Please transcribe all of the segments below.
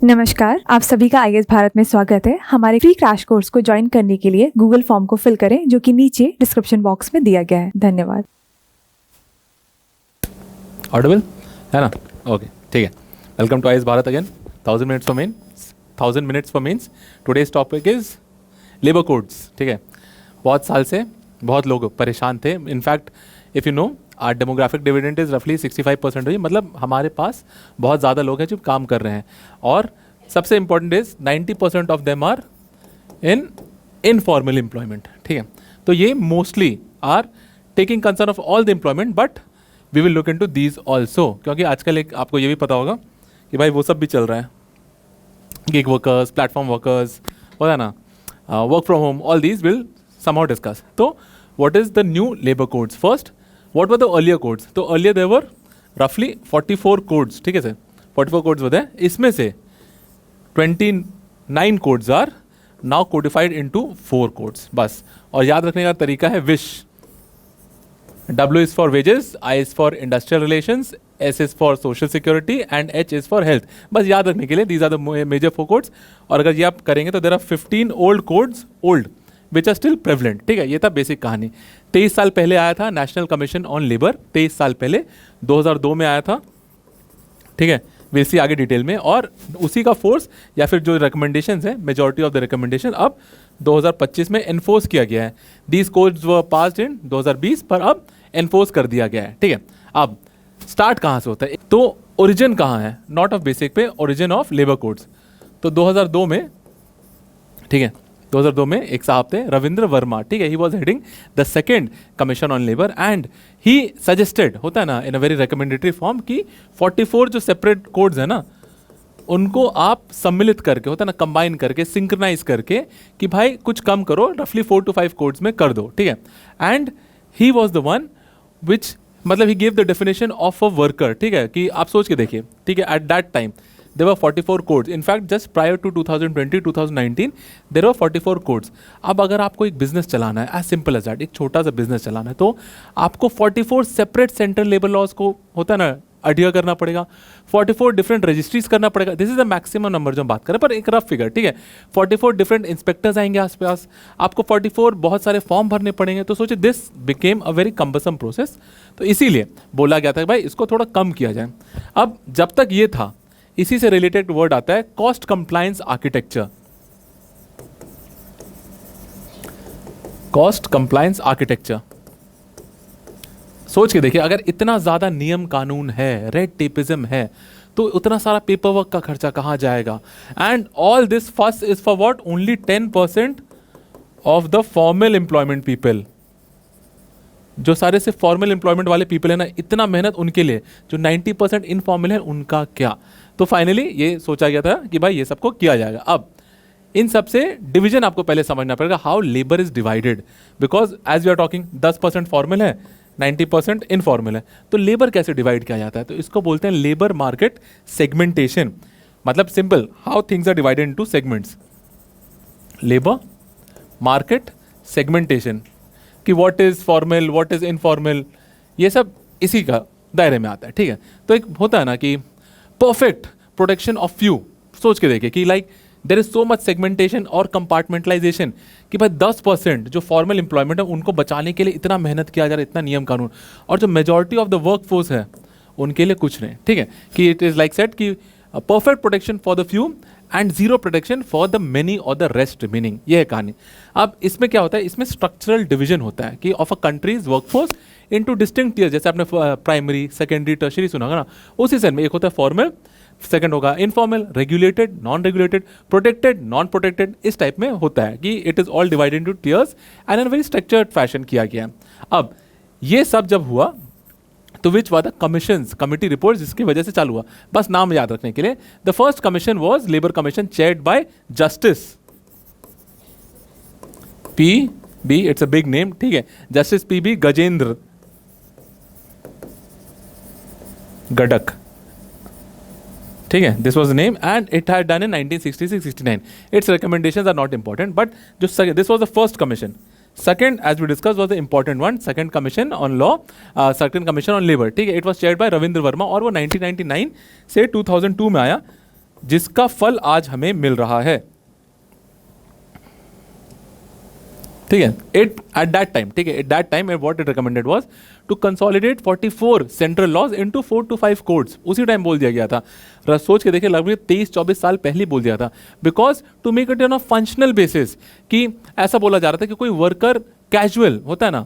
नमस्कार, आप सभी का आईएएस भारत में स्वागत है। हमारे फ्री क्रैश कोर्स को ज्वाइन करने के लिए गूगल फॉर्म को फिल करें जो कि नीचे डिस्क्रिप्शन बॉक्स में दिया गया है। धन्यवाद। ऑडिबल है ना? ओके, ठीक है। Welcome to IAS Bharat again. 1000 minutes for mains. Today's topic is labour codes. ठीक है, बहुत साल से बहुत लोग परेशान थे। In fact if you know our demographic dividend is रफली 65% हुई, मतलब हमारे पास बहुत ज़्यादा लोग हैं जो काम कर रहे हैं। और सबसे important is 90% of them are in informal employment. ठीक है, तो ये mostly are taking concern of all the employment, but we will look in to these also, क्योंकि आजकल एक आपको ये भी पता होगा कि भाई वो सब भी चल रहा है, गिग वर्कर्स, प्लेटफॉर्म वर्कर्स, होता है ना, work from home, all these will somehow discuss. So what is the new labor codes? First, what were the earlier codes? तो earlier there were roughly 44 codes. ठीक है सर, 44 codes होते हैं। इसमें से 29 codes are now codified into 4 codes बस। और याद रखने का तरीका है wish. W is for wages, I is for industrial relations, S is for social security and H is for health। बस याद रखने के लिए these are the major 4 codes। और अगर ये आप करेंगे तो there are 15 old codes which are still prevalent. ठीक है, ये था बेसिक कहानी। 23 साल पहले आया था नेशनल कमीशन ऑन लेबर, 23 साल पहले 2002 में आया था। ठीक है, विल सी आगे डिटेल में। और उसी का फोर्स या फिर जो रिकमेंडेशंस है, मेजॉरिटी ऑफ द रिकमेंडेशन अब 2025 में एनफोर्स किया गया है। These codes were passed in 2020 पर अब एनफोर्स कर दिया गया है। ठीक है, अब स्टार्ट कहाँ से होता है? तो ओरिजिन कहाँ है? नॉट ऑफ बेसिक पे, ओरिजिन ऑफ लेबर कोड्स। तो 2002 में, ठीक है, 2002 में एक साहब थे रविंद्र वर्मा। ठीक है, he was heading the second commission on labour and he suggested, होता है ना, इन अ वेरी रिकमेंडेटरी फॉर्म कि 44 जो सेपरेट कोड्स है ना, उनको आप सम्मिलित करके, होता है ना, कंबाइन करके, सिंक्रनाइज करके कि भाई कुछ कम करो, रफली 4 to 5 कोड्स में कर दो। ठीक है, and he was the one which, मतलब he gave the definition of a worker. ठीक है, कि आप सोच के देखिए, ठीक है, at that time there were 44 codes. In fact, just prior to 2020, 2019, there were 44 codes. अब अगर आपको एक बिजनेस चलाना है, as simple as that, एक छोटा सा बिजनेस चलाना है, तो आपको 44 सेपरेट सेंट्रल लेबर लॉज को, होता है ना, अडियर करना पड़ेगा। 44 डिफरेंट रजिस्ट्रीज करना पड़ेगा। This is the maximum number जो हम बात करें, पर एक रफ फिगर। ठीक है, 44 डिफरेंट इंस्पेक्टर्स आएंगे आसपास, आपको 44 बहुत सारे फॉर्म भरने पड़ेंगे। तो सोचिए, this became a very cumbersome process. तो इसीलिए बोला गया था कि भाई इसको थोड़ा कम किया जाए। अब जब तक ये था, इसी से रिलेटेड वर्ड आता है cost compliance architecture. Cost compliance architecture, सोच के देखिए, अगर इतना ज्यादा नियम कानून है, रेड टेपिज्म है, तो उतना सारा पेपर वर्क का खर्चा कहां जाएगा? And all this first is for what? Only 10% of the formal employment people. जो सारे से फॉर्मल एम्प्लॉयमेंट वाले पीपल है ना, इतना मेहनत उनके लिए। जो 90% इनफॉर्मल है, उनका क्या? तो फाइनली ये सोचा गया था कि भाई ये सबको किया जाएगा। अब इन सब से डिवीजन आपको पहले समझना पड़ेगा, how labour is divided, because as we are talking 10% formal है, 90% इनफॉर्मल है। तो लेबर कैसे डिवाइड किया जाता है? तो इसको बोलते हैं लेबर मार्केट सेगमेंटेशन। मतलब simple, how things are divided into segments. Labour market segmentation, कि what is formal, what is informal, ये सब इसी का दायरे में आता है। ठीक है, तो एक होता है ना कि परफेक्ट प्रोटेक्शन ऑफ फ्यू। सोच के देखिए कि like there is so much segmentation और कंपार्टमेंटलाइजेशन कि भाई 10% जो फॉर्मल एम्प्लॉयमेंट है उनको बचाने के लिए इतना मेहनत किया जा रहा है, इतना नियम कानून, और जो majority of the work force है उनके लिए कुछ नहीं। ठीक है, कि इट इज लाइक सेट कि perfect protection for the few and zero protection for the many और द रेस्ट रिमेनिंग। ये है कहानी। अब इसमें क्या होता है? इसमें स्ट्रक्चरल डिवीजन होता है कि of a country's workforce into distinct tiers. जैसे आपने प्राइमरी, सेकेंडरी, टर्शरी सुना होगा ना, उसी सेंस में एक होता है फॉर्मल, सेकंड होगा informal, regulated, non regulated, protected, non protected. इस टाइप में होता है कि it is all divided into tiers and in very structured fashion किया गया है। अब ये सब जब हुआ तो which were the commissions, committee report, जिसकी वजह से चालू हुआ। बस नाम याद रखने के लिए, the first commission was labour commission chaired by justice P B, it's a big name. ठीक है, justice P B Gajendragadkar. ठीक है, this was the name and it had done in 1966-69। It's recommendations are not important, but जो this was the first commission. Second, as we discussed, was the important one, second commission on law, second commission on labor. ठीक है, it was chaired by Ravindra Verma और वो 1999 से 2002 में आया। जिसका फल आज हमें मिल रहा है, ठीक है. इट एट दैट टाइम, ठीक है, at that time what it recommended was to consolidate 44 central laws into 4 to 5 codes. उसी टाइम बोल दिया गया था. सोच के देखिए, लगभग 23-24 साल पहले बोल दिया था. Because to make it on a functional basis, कि ऐसा बोला जा रहा था कि कोई वर्कर कैजुअल होता है ना,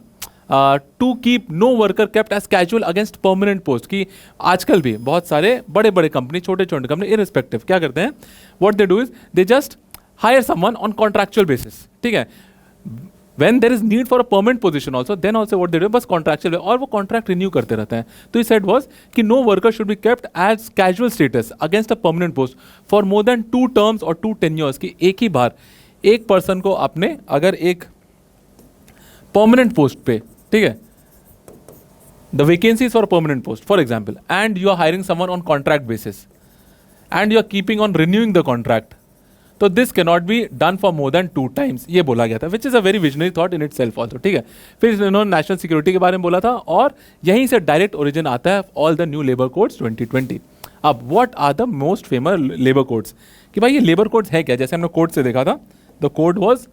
to keep no worker kept as casual against permanent post. कि आजकल भी बहुत सारे बड़े बड़े कंपनी, छोटे छोटे कंपनी, इररिस्पेक्टिव क्या करते हैं, what they do is they just hire someone on contractual basis. ठीक है, when there is need for a permanent position also, then also what they do, बस contractual और वो contract renew करते रहते हैं. तो he said was कि no worker should be kept as casual status against a permanent post for more than 2 terms or 2 tenures. कि एक ही बार एक पर्सन को आपने अगर एक परमानेंट पोस्ट पे, ठीक है, the vacancy is for a permanent post for example, and you are hiring someone on contract basis and you are keeping on renewing the contract, तो this can not be done for more than 2 times, ये बोला गया था, which is a very visionary thought in it self also. ठीक है, फिर इन्होंने national security के बारे में बोला था, और यहीं से डायरेक्ट ओरिजिन आता है all the new labour codes 2020. अब what are the most famous labour codes, कि भाई ये लेबर कोड्स है क्या. जैसे हमने कोड से देखा था, द कोड वॉज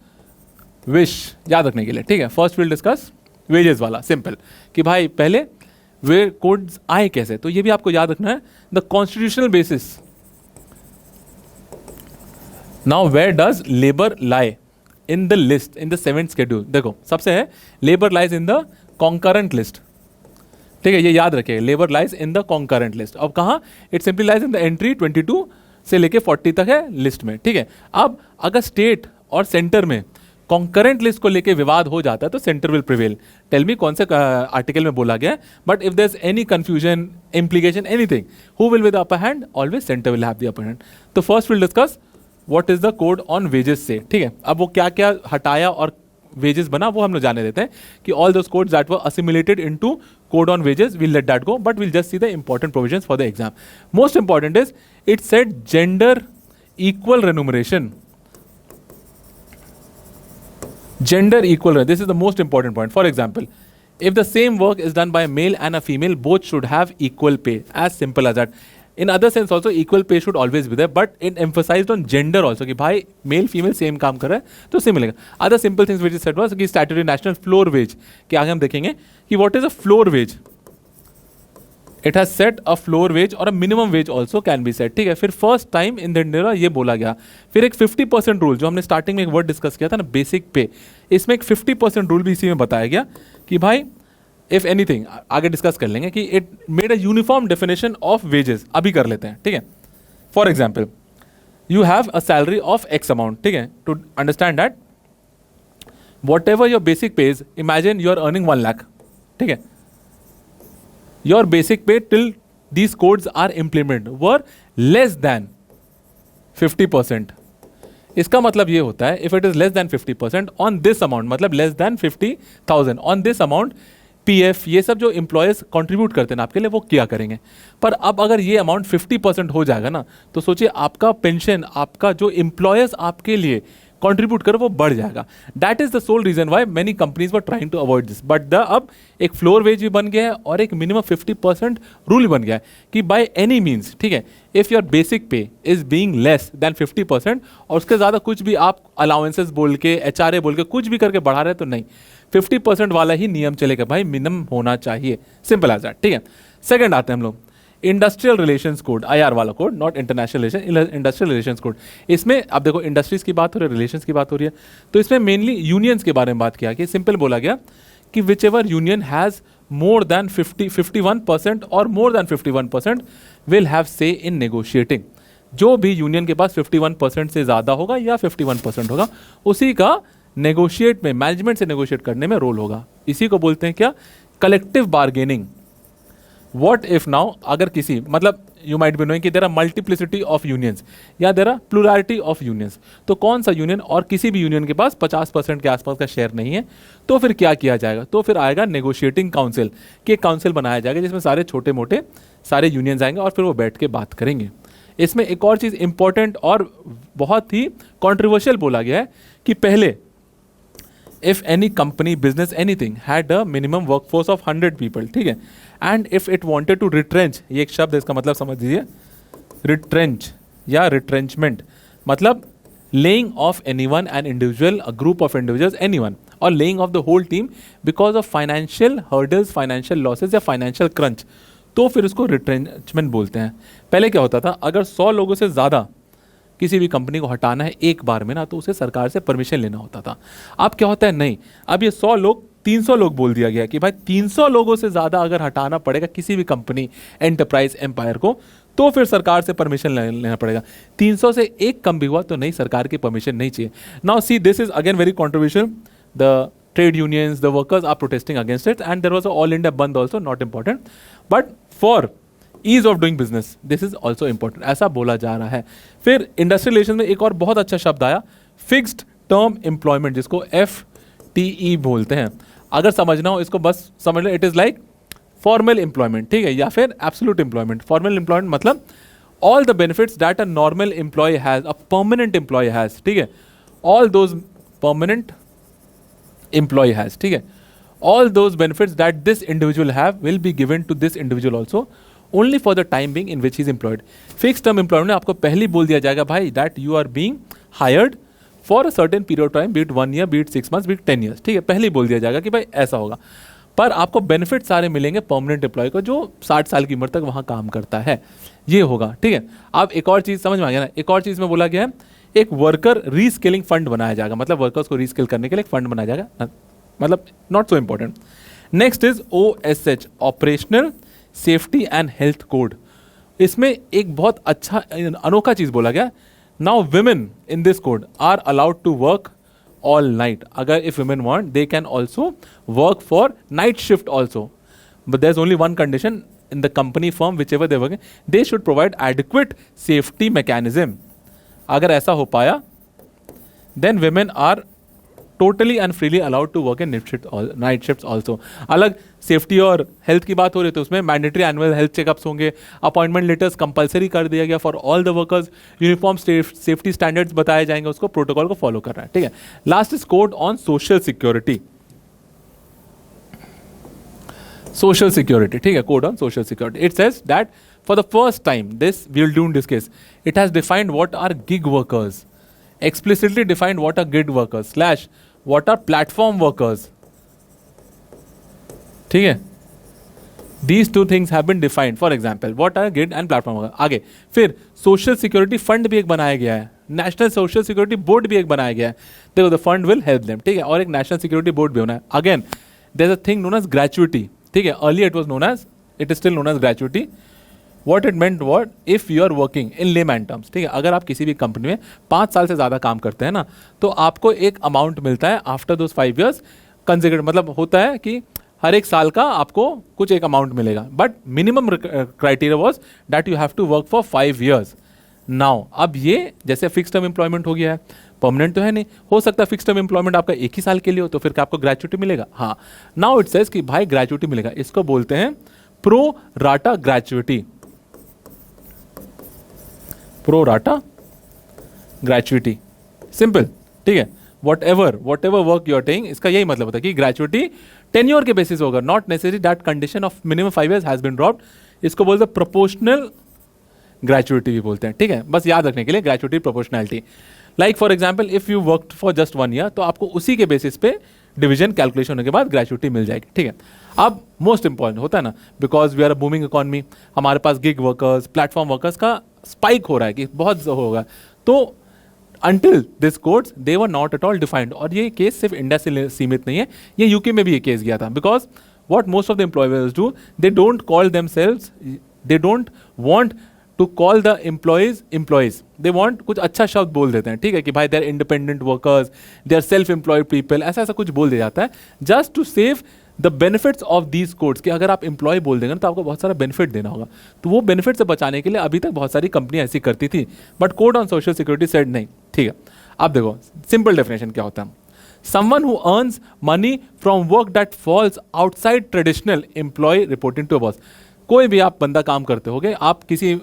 विश, याद रखने के लिए. ठीक है, फर्स्ट विल डिस्कस वेजेस वाला, सिंपल, कि भाई पहले वे कोड्स आए कैसे, तो ये भी आपको याद रखना है. The constitutional basis. Now where does labor lie in the list, in the 7th schedule? देखो सबसे है labor lies in the concurrent list. ठीक है, ये याद रखिए, labor lies in the concurrent list. अब कहाँ, it simply lies in the entry 22 से लेके 40 तक है लिस्ट में. ठीक है, अब अगर स्टेट और सेंटर में कॉन्करेंट लिस्ट को लेके विवाद हो जाता है तो centre will prevail. Tell me कौन से आर्टिकल में बोला गया है. But if there is any confusion, implication, anything, who will with the upper hand, always centre will have the upper hand. तो first will discuss what is the code on wages से. ठीक है, अब वो क्या क्या हटाया और वेजेस बना वो हम लोग जाने देते हैं, कि all those codes that were assimilated into code on wages, will let that go, but will just see the important provisions for the exam. Most important is it said gender equal remuneration. Gender equal, this is the most important point. For example, if the same work is done by a male and a female, both should have equal pay. As simple as that. In other sense also, equal pay should always be there, but it emphasized on gender also, कि भाई male female same काम कर रहा है तो same मिलेगा. Other simple things which is said was कि statutory national floor wage, कि आगे हम देखेंगे कि what is a floor wage. It has set a floor wage और a minimum wage also can be set. ठीक है, फिर first time in the India ये बोला गया. फिर एक 50% रूल, जो हमने स्टार्टिंग में एक वर्ड डिस्कस किया था ना, बेसिक पे, इसमें एक 50% रूल भी इसी में बताया गया, कि भाई इफ एनीथिंग आगे डिस्कस कर लेंगे, कि it made a uniform definition of wages. अभी कर लेते हैं. ठीक है, for example you have a salary of X amount. ठीक है, to understand that whatever your basic pay is, imagine you are earning 1 lakh. ठीक है, your basic pay till these codes are implemented were less than 50%. इसका मतलब ये होता है, if it is less than 50% on this amount, मतलब less than 50,000 on this amount, PF ये सब जो एम्प्लॉयर्स कंट्रीब्यूट करते हैं ना आपके लिए, वो क्या करेंगे. पर अब अगर ये अमाउंट 50% हो जाएगा ना, तो सोचिए आपका पेंशन, आपका जो एम्प्लॉयर्स आपके लिए कंट्रीब्यूट करो वो बढ़ जाएगा. That is the sole reason why many companies were trying to avoid this. But the अब एक फ्लोर वेज भी बन गया है और एक मिनिमम 50% रूल बन गया है, कि बाय एनी मीन्स, ठीक है, if your basic pay is being less than 50% और उसके ज़्यादा कुछ भी आप अलाउंसेस बोल के, HRA बोल के कुछ भी करके बढ़ा रहे तो नहीं, 50% वाला ही नियम चलेगा. भाई मिनिमम होना चाहिए, सिंपल एज दैट. ठीक है, सेकंड आते हैं हम लोग इंडस्ट्रियल रिलेशंस कोड, IR वाला code, not international relation, industrial relations code. इसमें आप देखो इंडस्ट्रीज की बात हो रही है, रिलेशंस की बात हो रही है, तो इसमें मेनली यूनियंस के बारे में बात किया, कि सिंपल बोला गया कि which ever union has more than 51% और मोर देन 51% विल हैव से इन नेगोशिएटिंग. जो भी यूनियन के पास 51% से ज़्यादा होगा या 51% होगा, उसी का नेगोशिएट में, मैनेजमेंट से नेगोशिएट करने में रोल होगा. इसी को बोलते हैं क्या, collective bargaining. What if now, अगर किसी, मतलब यू माइट बी नोइंग कि there are multiplicity of unions या there are plurality of unions, तो कौन सा यूनियन और किसी भी यूनियन के पास 50% के आसपास का शेयर नहीं है, तो फिर क्या किया जाएगा, तो फिर आएगा नेगोशिएटिंग काउंसिल, कि एक काउंसिल बनाया जाएगा जिसमें सारे छोटे मोटे सारे यूनियंस आएंगे और फिर वो बैठ के बात करेंगे. इसमें एक और चीज़ इंपॉर्टेंट और बहुत ही कॉन्ट्रोवर्शियल बोला गया है, कि पहले if any company, business, anything had a minimum workforce of 100 people, ठीक है, and if it wanted to retrench, ये एक शब्द है, इसका मतलब समझ लीजिए, retrench या रिट्रेंचमेंट मतलब laying off anyone, an individual, a group of individuals, anyone, और laying off the whole team because of financial hurdles, financial losses या फाइनेंशियल क्रंच, तो फिर उसको रिट्रेंचमेंट बोलते हैं। पहले क्या होता था, अगर 100 लोगों से ज़्यादा किसी भी कंपनी को हटाना है एक बार में ना, तो उसे सरकार से परमिशन लेना होता था। अब क्या होता है, नहीं, अब ये 100 लोग 300 लोग बोल दिया गया कि भाई 300 लोगों से ज़्यादा अगर हटाना पड़ेगा किसी भी कंपनी, एंटरप्राइज, एम्पायर को, तो फिर सरकार से परमिशन लेना पड़ेगा। 300 से एक कम भी हुआ तो नहीं, सरकार की परमिशन नहीं चाहिए। Now see, this is again very controversial. The trade unions, the workers are protesting against it, and there was a all India band also, not important, but for ease of doing business this is also important, ऐसा बोला जा रहा है। फिर industrial relation में एक और बहुत अच्छा शब्द आया, फिक्स्ड टर्म एम्प्लॉयमेंट, जिसको FTE बोलते हैं। अगर समझना हो इसको बस समझ लो, it is like formal employment, ठीक है, या फिर एब्सोल्यूट एम्प्लॉयमेंट। फॉर्मल एम्प्लॉयमेंट मतलब all the benefits that a normal employee has, a permanent employee has, ठीक है, all those permanent employee has, ठीक है, all those benefits that this individual have will be given to this individual also only for the time being in which he is employed. Fixed term employment में आपको पहले बोल दिया जाएगा भाई that you are being hired for a certain period of time, be it 1 year, be it 6 months, be it 10 years, ठीक है, पहले ही बोल दिया जाएगा कि भाई ऐसा होगा। पर आपको बेनिफिट सारे मिलेंगे परमानेंट एम्प्लॉय को जो 60 साल की उम्र तक वहाँ काम करता है, ये होगा, ठीक है। अब एक और चीज़ समझ में आ गया ना, एक और चीज़ में बोला गया है एक वर्कर रीस्किलिंग फंड बनाया जाएगा, मतलब वर्कर्स को रीस्किल करने के लिए एक फंड बनाया जाएगा, मतलब not so important. Next is OSH, operational safety and health code. इसमें एक बहुत अच्छा अनोखा चीज बोला गया, now women in this code are allowed to work all night. अगर if women want they can also work for night shift also, but there is only one condition, in the company firm whichever they work, they should provide adequate safety mechanism. अगर ऐसा हो पाया then women are totally and freely allowed to work in night shifts also. अलग safety और health की बात हो रही है तो उसमें मैंडेटरी एनुअल हेल्थ चेकअप्स होंगे, अपॉइंटमेंट लेटर्स कंपलसरी कर दिया गया for all the workers, uniform safety standards बताए जाएंगे, उसको प्रोटोकॉल को फॉलो करना है, ठीक है। Last is code on social security, social security, ठीक है, code on social security. It says that for the first time, this we will do in this case, it has defined what are gig workers, explicitly defined what are gig workers slash what are platform workers, ठीक है। These two things have been defined. For example, what are gig and platform workers. आगे फिर social security fund भी एक बनाया गया है, national social security board भी एक बनाया गया है, देखो the fund will help them, ठीक है, और एक नेशनल सिक्योरिटी बोर्ड भी होना है। Again there is a thing known as gratuity, ठीक है, early it was known as, it is still known as gratuity. What it meant what if you are working in layman terms, ठीक है, अगर आप किसी भी कंपनी में 5 साल से ज़्यादा काम करते हैं ना, तो आपको एक अमाउंट मिलता है आफ्टर दोज 5 years कंसिडर, मतलब होता है कि हर एक साल का आपको कुछ एक अमाउंट मिलेगा, but minimum criteria was that you have to work for 5 years। Now अब ये जैसे फिक्स टर्म एम्प्लॉयमेंट हो गया है, परमानेंट तो है नहीं, हो सकता है फिक्स टर्म एम्प्लॉयमेंट आपका 1 ही साल के लिए हो, तो फिर क्या आपको ग्रेचुइटी मिलेगा? हाँ, नाउ इट सेज कि भाई ग्रेचुइटी मिलेगा, इसको बोलते हैं pro rata gratuity, pro rata gratuity, simple, ठीक है। Whatever work you are taking, इसका यही मतलब होता है कि ग्रेचुइटी टेन्योर के बेसिस होगा, not necessary that condition of minimum 5 years has been dropped, इसको बोलते हैं प्रोपोर्शनल ग्रेचुइटी भी बोलते हैं, ठीक है, बस याद रखने के लिए gratuity proportionality. Like for example if you worked for just 1 year, तो आपको उसी के बेसिस पे डिवीजन कैलकुलेशन होने के बाद ग्रेचुइटी मिल जाएगी, ठीक है। अब मोस्ट इंपॉर्टेंट होता है ना, because we are a booming economy, हमारे पास गिग वर्कर्स, प्लेटफॉर्म वर्कर्स का स्पाइक हो रहा है कि बहुत होगा, तो until this codes they were not at all defined. और ये केस सिर्फ इंडिया से सीमित नहीं है, ये यूके में भी ये केस गया था, because what most of the employers do, they don't call themselves, they don't want to call the employees, दे वांट कुछ अच्छा शब्द बोल देते हैं, ठीक है, कि भाई they are independent workers, they are self employed people, ऐसा ऐसा कुछ बोल दिया जाता है just to save the benefits of these codes, कि अगर आप एम्प्लॉय बोल देंगे तो आपको बहुत सारा बेनिफिट देना होगा, तो वो बेनिफिट से बचाने के लिए अभी तक बहुत सारी कंपनी ऐसी करती थी, but code on social security said नहीं, ठीक है। अब देखो सिंपल डेफिनेशन क्या होता है, someone who earns money from work that falls outside traditional employee reporting to a boss। कोई भी आप बंदा काम करते होगे, आप किसी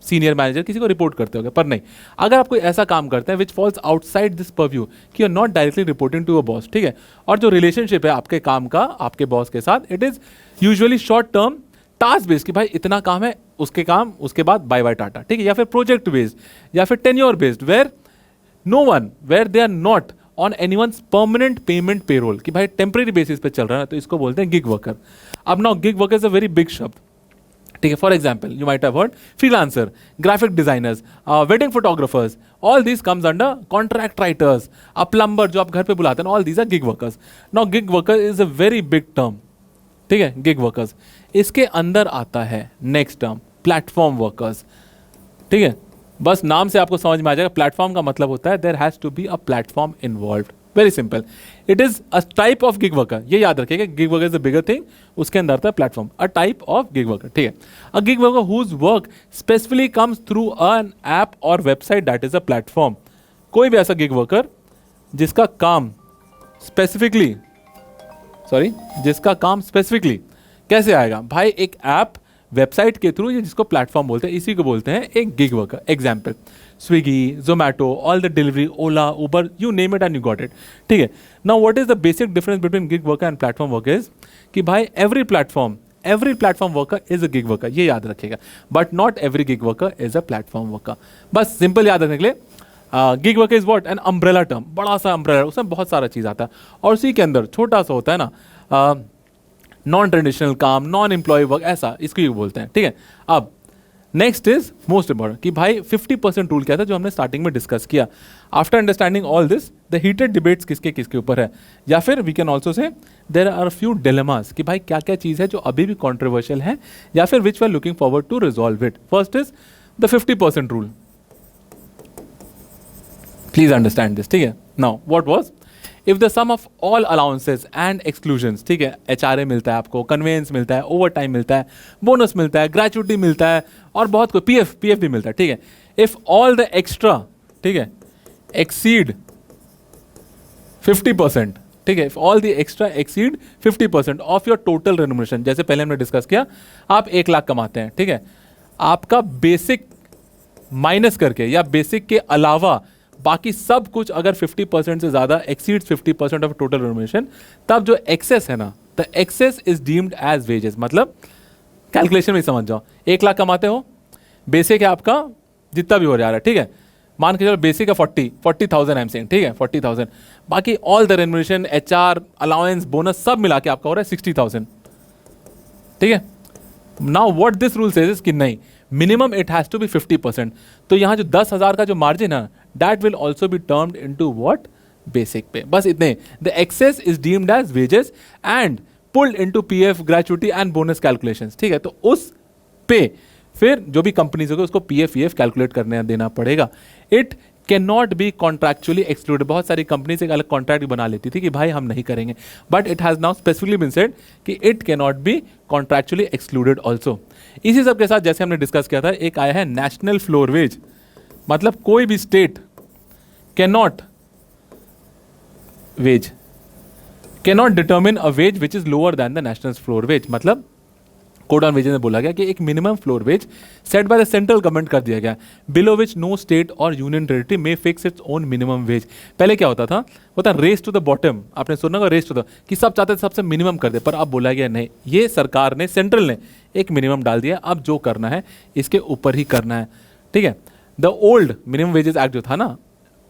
सीनियर मैनेजर किसी को रिपोर्ट करते होगे, पर नहीं, अगर आप कोई ऐसा काम करते हैं which falls outside this purview, that you are not directly reporting to a boss, ठीक है, और जो रिलेशनशिप है आपके काम का आपके बॉस के साथ, it is usually short term task based, कि भाई इतना काम है उसके काम उसके बाद बाय बाय टाटा, ठीक है। या फिर प्रोजेक्ट बेस्ड या फिर tenure based, where no one, where they are not on anyone's permanent payment payroll, कि भाई टेम्परेरी बेसिस पे चल रहा है, तो इसको बोलते हैं गिग वर्कर। अब now gig worker is a very big शब्द, ठीक है। For example you might have heard freelancer, graphic designers, wedding photographers, all these comes under contract writers, a plumber जो आप घर पे बुलाते हैं, all these are gig workers. Now gig worker is a very big term, ठीक है, gig workers. इसके अंदर आता है नेक्स्ट टर्म प्लेटफॉर्म वर्कर्स, ठीक है। बस नाम से आपको समझ में आ जाएगा, प्लेटफॉर्म का मतलब होता है there has to be a platform involved, very simple. It is a type of gig worker, ये याद रखिएगा, gig worker is a bigger thing, उसके अंदर आता है platform, a type of gig worker, ठीक है। A gig worker whose work specifically comes through an app और website that is a platform. कोई भी ऐसा गिग वर्कर जिसका काम स्पेसिफिकली कैसे आएगा भाई, एक ऐप वेबसाइट के थ्रू, ये जिसको प्लेटफॉर्म बोलते हैं, इसी को बोलते हैं एक gig worker. Example Swiggy, Zomato, all the delivery, Ola, Uber, you name it and you got it, ठीक है। Now what is the basic difference between gig worker and platform worker is कि भाई every platform worker is a gig worker, ये याद रखिएगा, but not every gig worker is a platform worker. बस simple याद रखने के लिए, gig worker is what, an umbrella term, बड़ा सा अम्ब्रेला, उसमें बहुत सारा चीज आता है, और उसी के अंदर छोटा सा होता है ना नॉन ट्रेडिशनल काम, नॉन एम्प्लॉय वर्क, ऐसा इसको बोलते हैं, ठीक है। अब नेक्स्ट इज मोस्ट इंपॉर्टेंट कि भाई 50% रूल क्या था जो हमने स्टार्टिंग में डिस्कस किया। After understanding all this, the heated debates किसके किसके ऊपर है, या फिर we can also say there are few dilemmas कि भाई क्या क्या चीज़ है जो अभी भी कॉन्ट्रोवर्शियल है, या फिर which we are looking forward to resolve it. First is the 50% rule, please understand this, ठीक है। Now what was, if the sum of all allowances and exclusions, ठीक है, HRA मिलता है आपको, कन्वेंस मिलता है, ओवर टाइम मिलता है, बोनस मिलता है, ग्रेचुइटी मिलता है, और बहुत कोई पीएफ भी मिलता है, ठीक है। इफ ऑल द एक्स्ट्रा, ठीक है, एक्सीड 50%, ठीक है, if all the extra exceed 50% of your total remuneration, जैसे पहले हमने डिस्कस किया, आप 1 लाख कमाते हैं, ठीक है, आपका बेसिक माइनस करके या बेसिक के अलावा बाकी सब कुछ अगर 50% से ज्यादा एक्सीड्स 50% ऑफ टोटल रेम्युनरेशन, तब जो एक्सेस है ना, the excess is deemed as wages. मतलब कैलकुलेशन में समझ जाओ, 1 लाख कमाते हो, बेसिक है आपका जितना भी हो जा रहा है, ठीक है, मान के चलो बेसिक है 40,000 आई एम सेइंग, ठीक है, 40,000, बाकी all the remuneration, HR, allowance, bonus सब मिला के आपका हो रहा है 60,000, ठीक है। Now what this rule says कि नहीं, minimum it has to be 50%। तो यहां जो 10,000 का जो मार्जिन है, that will also be termed into what, basic pay। बस इतने, the excess is deemed as wages and pulled into PF, gratuity and bonus calculations, ठीक है। तो उस पे फिर जो भी कंपनीज होगी उसको PF कैलकुलेट करने देना पड़ेगा। It can not be contractually excluded. बहुत सारी कंपनीज एक अलग कॉन्ट्रैक्ट बना लेती थी कि भाई हम नहीं करेंगे, but it has now specifically been said कि it can not be contractually excluded also. इसी सब के साथ जैसे हमने डिस्कस किया था, एक आया है नेशनल फ्लोर वेज, मतलब कोई भी state cannot determine a wage which is lower than the national floor wage। मतलब कोड ऑन वेजेस में बोला गया कि एक minimum floor veg set by the central government कर दिया गया, बिलो विच नो स्टेट और यूनियन टेरिटरी में fix its own minimum wage. पहले क्या होता था, रेस टू द बॉटम, आपने सुना होगा रेस टू द, कि सब चाहते थे सबसे मिनिमम कर दे, पर अब बोला गया नहीं, ये सरकार ने, सेंट्रल ने एक मिनिमम डाल दिया, अब जो करना है इसके ऊपर ही करना है, ठीक है। The old minimum wages act जो था ना,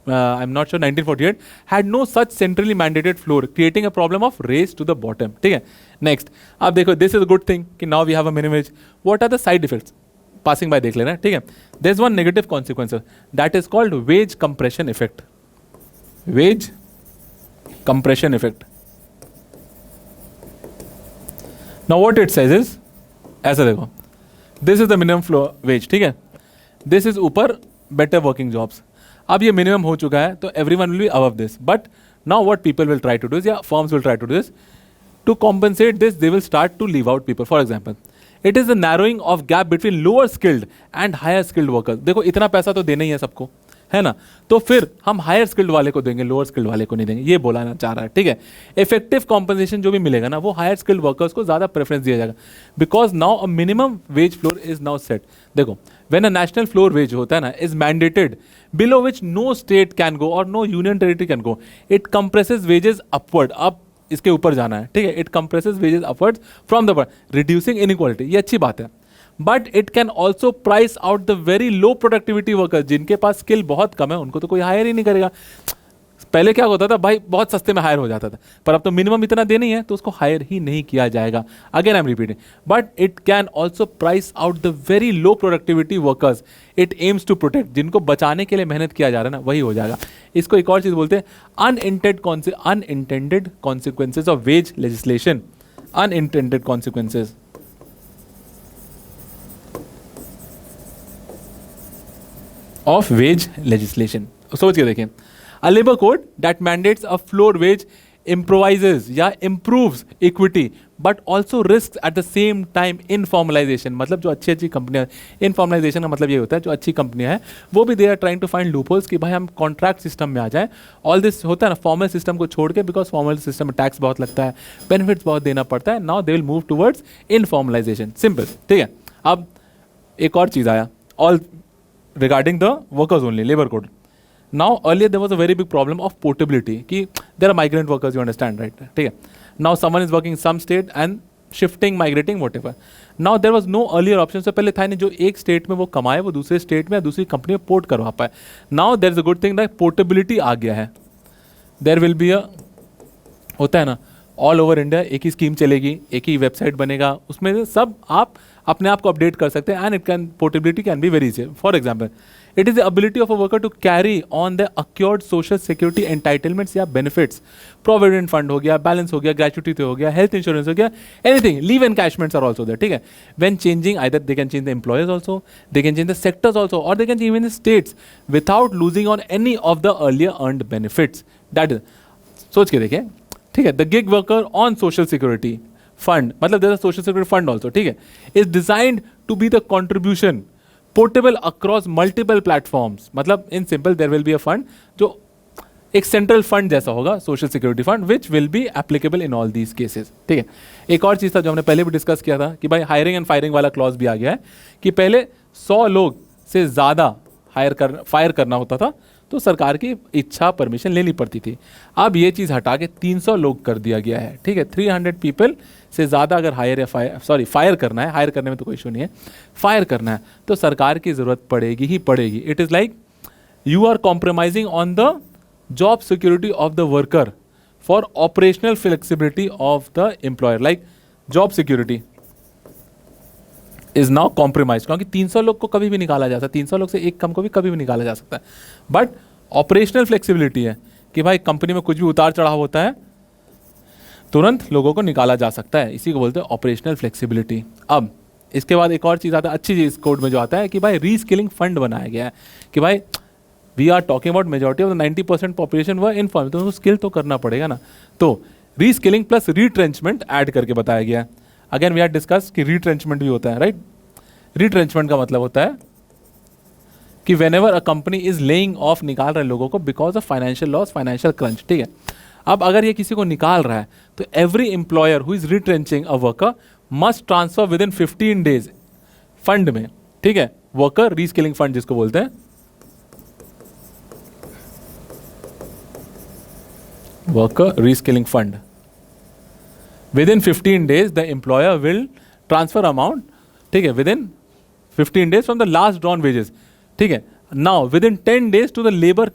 I'm not sure, 1948 had no such centrally mandated floor, creating a problem of race to the bottom, ठीक है। नेक्स्ट, अब देखो, this is a good thing कि now we have a minimum wage. What are the side effects, passing by देख लेना, ठीक है। There is one negative consequence that is called wage compression effect. Wage compression effect, now what it says is, ऐसा देखो, this is the minimum floor wage, ठीक है, this is ऊपर better working jobs. अब ये मिनिमम हो चुका है तो everyone will be above this, but now what people will try to do, या firms will try to do this to compensate this, they will start to leave out people. For example, it is the narrowing of gap between lower skilled and higher skilled workers. देखो इतना पैसा तो देना ही है सबको, है ना, तो फिर हम हायर स्किल्ड वाले को देंगे, लोअर स्किल्ड वाले को नहीं देंगे, ये बोलाना चाह रहा है, ठीक है। इफेक्टिव कॉम्पनसेशन जो भी मिलेगा ना, वो हायर स्किल्ड वर्कर्स को ज्यादा प्रेफरेंस दिया जाएगा, because now a minimum wage floor is now set. देखो, when a national floor wage होता है ना, is mandated, below which no state can go और no union territory can go, it compresses wages upward, अब इसके ऊपर जाना है, ठीक है। It compresses wages upward from the, reducing inequality, ये अच्छी बात है। But it can also price out the very low productivity workers, जिनके पास स्किल बहुत कम है, उनको तो कोई हायर ही नहीं करेगा। पहले क्या होता था भाई, बहुत सस्ते में हायर हो जाता था, पर अब तो मिनिमम इतना देना ही है, तो उसको हायर ही नहीं किया जाएगा। Again I am repeating, but it can also price out the very low productivity workers it aims to protect, जिनको बचाने के लिए मेहनत किया जा रहा है ना, वही हो जाएगा। इसको एक और चीज बोलते हैं unintended consequences of ways legislation. Unintended consequences of ways legislation, सोच के देखें। A labor code that mandates a floor wage improvises या improves equity but also risks at the same time informalization। मतलब जो अच्छी अच्छी कंपनियां, इनफॉर्मलाइजेशन का मतलब ये होता है जो अच्छी कंपनियां हैं वो भी they are trying to find loopholes कि भाई हम कॉन्ट्रैक्ट सिस्टम में आ जाए। ऑल दिस होता है ना फॉर्मल सिस्टम को छोड़ के, बिकॉज फॉर्मल सिस्टम में टैक्स बहुत लगता है, बेनिफिट्स बहुत देना पड़ता है। Now they will move towards informalisation, simple, ठीक है। अब एक और चीज़ आया, all regarding the workers only labour code. Now earlier there was a very big problem of portability कि there are migrant workers, you understand, right? ठीक है। Now someone is working in some state and shifting, migrating, whatever. Now there was no earlier option, so पहले था नहीं जो एक state में वो कमाए वो दूसरे स्टेट में या दूसरी कंपनी में पोर्ट करवा पाए। Now there is a good thing that portability आ गया है। There will be a, होता है ना, ऑल ओवर इंडिया एक ही स्कीम चलेगी, एक ही वेबसाइट बनेगा, उसमें सब आप अपने आप को अपडेट कर सकते हैं and it can portability can be very easy. For example, it is the ability of a worker to carry on the accrued social security entitlements या बेनिफिट्स। प्रोविडेंट फंड हो गया, बैलेंस हो गया, ग्रेचुटी हो गया, हेल्थ इंश्योरेंस हो गया, anything, leave encashments are also there, ठीक है। When changing either they can change the employers also, they can change the sectors also, और they can change in the states without losing on any of the earlier earned benefits. That is, सोच के देखिए, ठीक है। The gig worker on social security fund, मतलब there is social security fund also, ठीक है, is designed to be the contribution portable across multiple platforms. मतलब in simple there will be a fund जो एक सेंट्रल फंड जैसा होगा, social security fund, which will be applicable in all these cases, ठीक है। एक और चीज था जो हमने पहले भी डिस्कस किया था कि भाई हायरिंग एंड फायरिंग वाला क्लॉज भी आ गया है कि पहले 100 लोग से ज्यादा फायर करना होता था तो सरकार की इच्छा परमिशन लेनी पड़ती थी। अब ये चीज़ हटा के 300 लोग कर दिया गया है, ठीक है। 300 पीपल से ज़्यादा अगर फायर करना है, हायर करने में तो कोई इशू नहीं है, फायर करना है तो सरकार की ज़रूरत पड़ेगी ही पड़ेगी। It is like you are compromising on the job security of the worker for operational flexibility of the employer. Like job security is now compromise, क्योंकि 300 लोग को कभी भी निकाला जा सकता है, 300 लोग से एक कम को भी कभी भी निकाला जा सकता है। बट ऑपरेशनल फ्लेक्सिबिलिटी है कि भाई कंपनी में कुछ भी उतार चढ़ाव होता है तुरंत लोगों को निकाला जा सकता है, इसी को बोलते हैं ऑपरेशनल फ्लेक्सिबिलिटी। अब इसके बाद एक और चीज़ आता है, अच्छी चीज़ कोड में जो आता है कि भाई रीस्किलिंग फंड बनाया गया है कि भाई we are talking about majority of the 90% population वह इनफॉर्म, तो उनको स्किल तो करना पड़ेगा ना, तो रीस्किलिंग प्लस रीट्रेंचमेंट ऐड करके बताया गया है। अगेन वी आर डिस्कस कि रीट्रेंचमेंट भी होता है, राइट। रीट्रेंचमेंट का मतलब होता है कि whenever a company is laying of, निकाल रहे लोगों को because of financial loss, financial crunch, ठीक है। अब अगर ये किसी को निकाल रहा है तो every employer who is retrenching a worker must transfer within 15 days fund में, ठीक है, वर्कर रीस्किलिंग फंड जिसको बोलते हैं, worker reskilling fund. Within 15 days the employer will transfer amount, ठीक है, within 15 days from the last drawn wages, ठीक है। Now within 10 days to the labour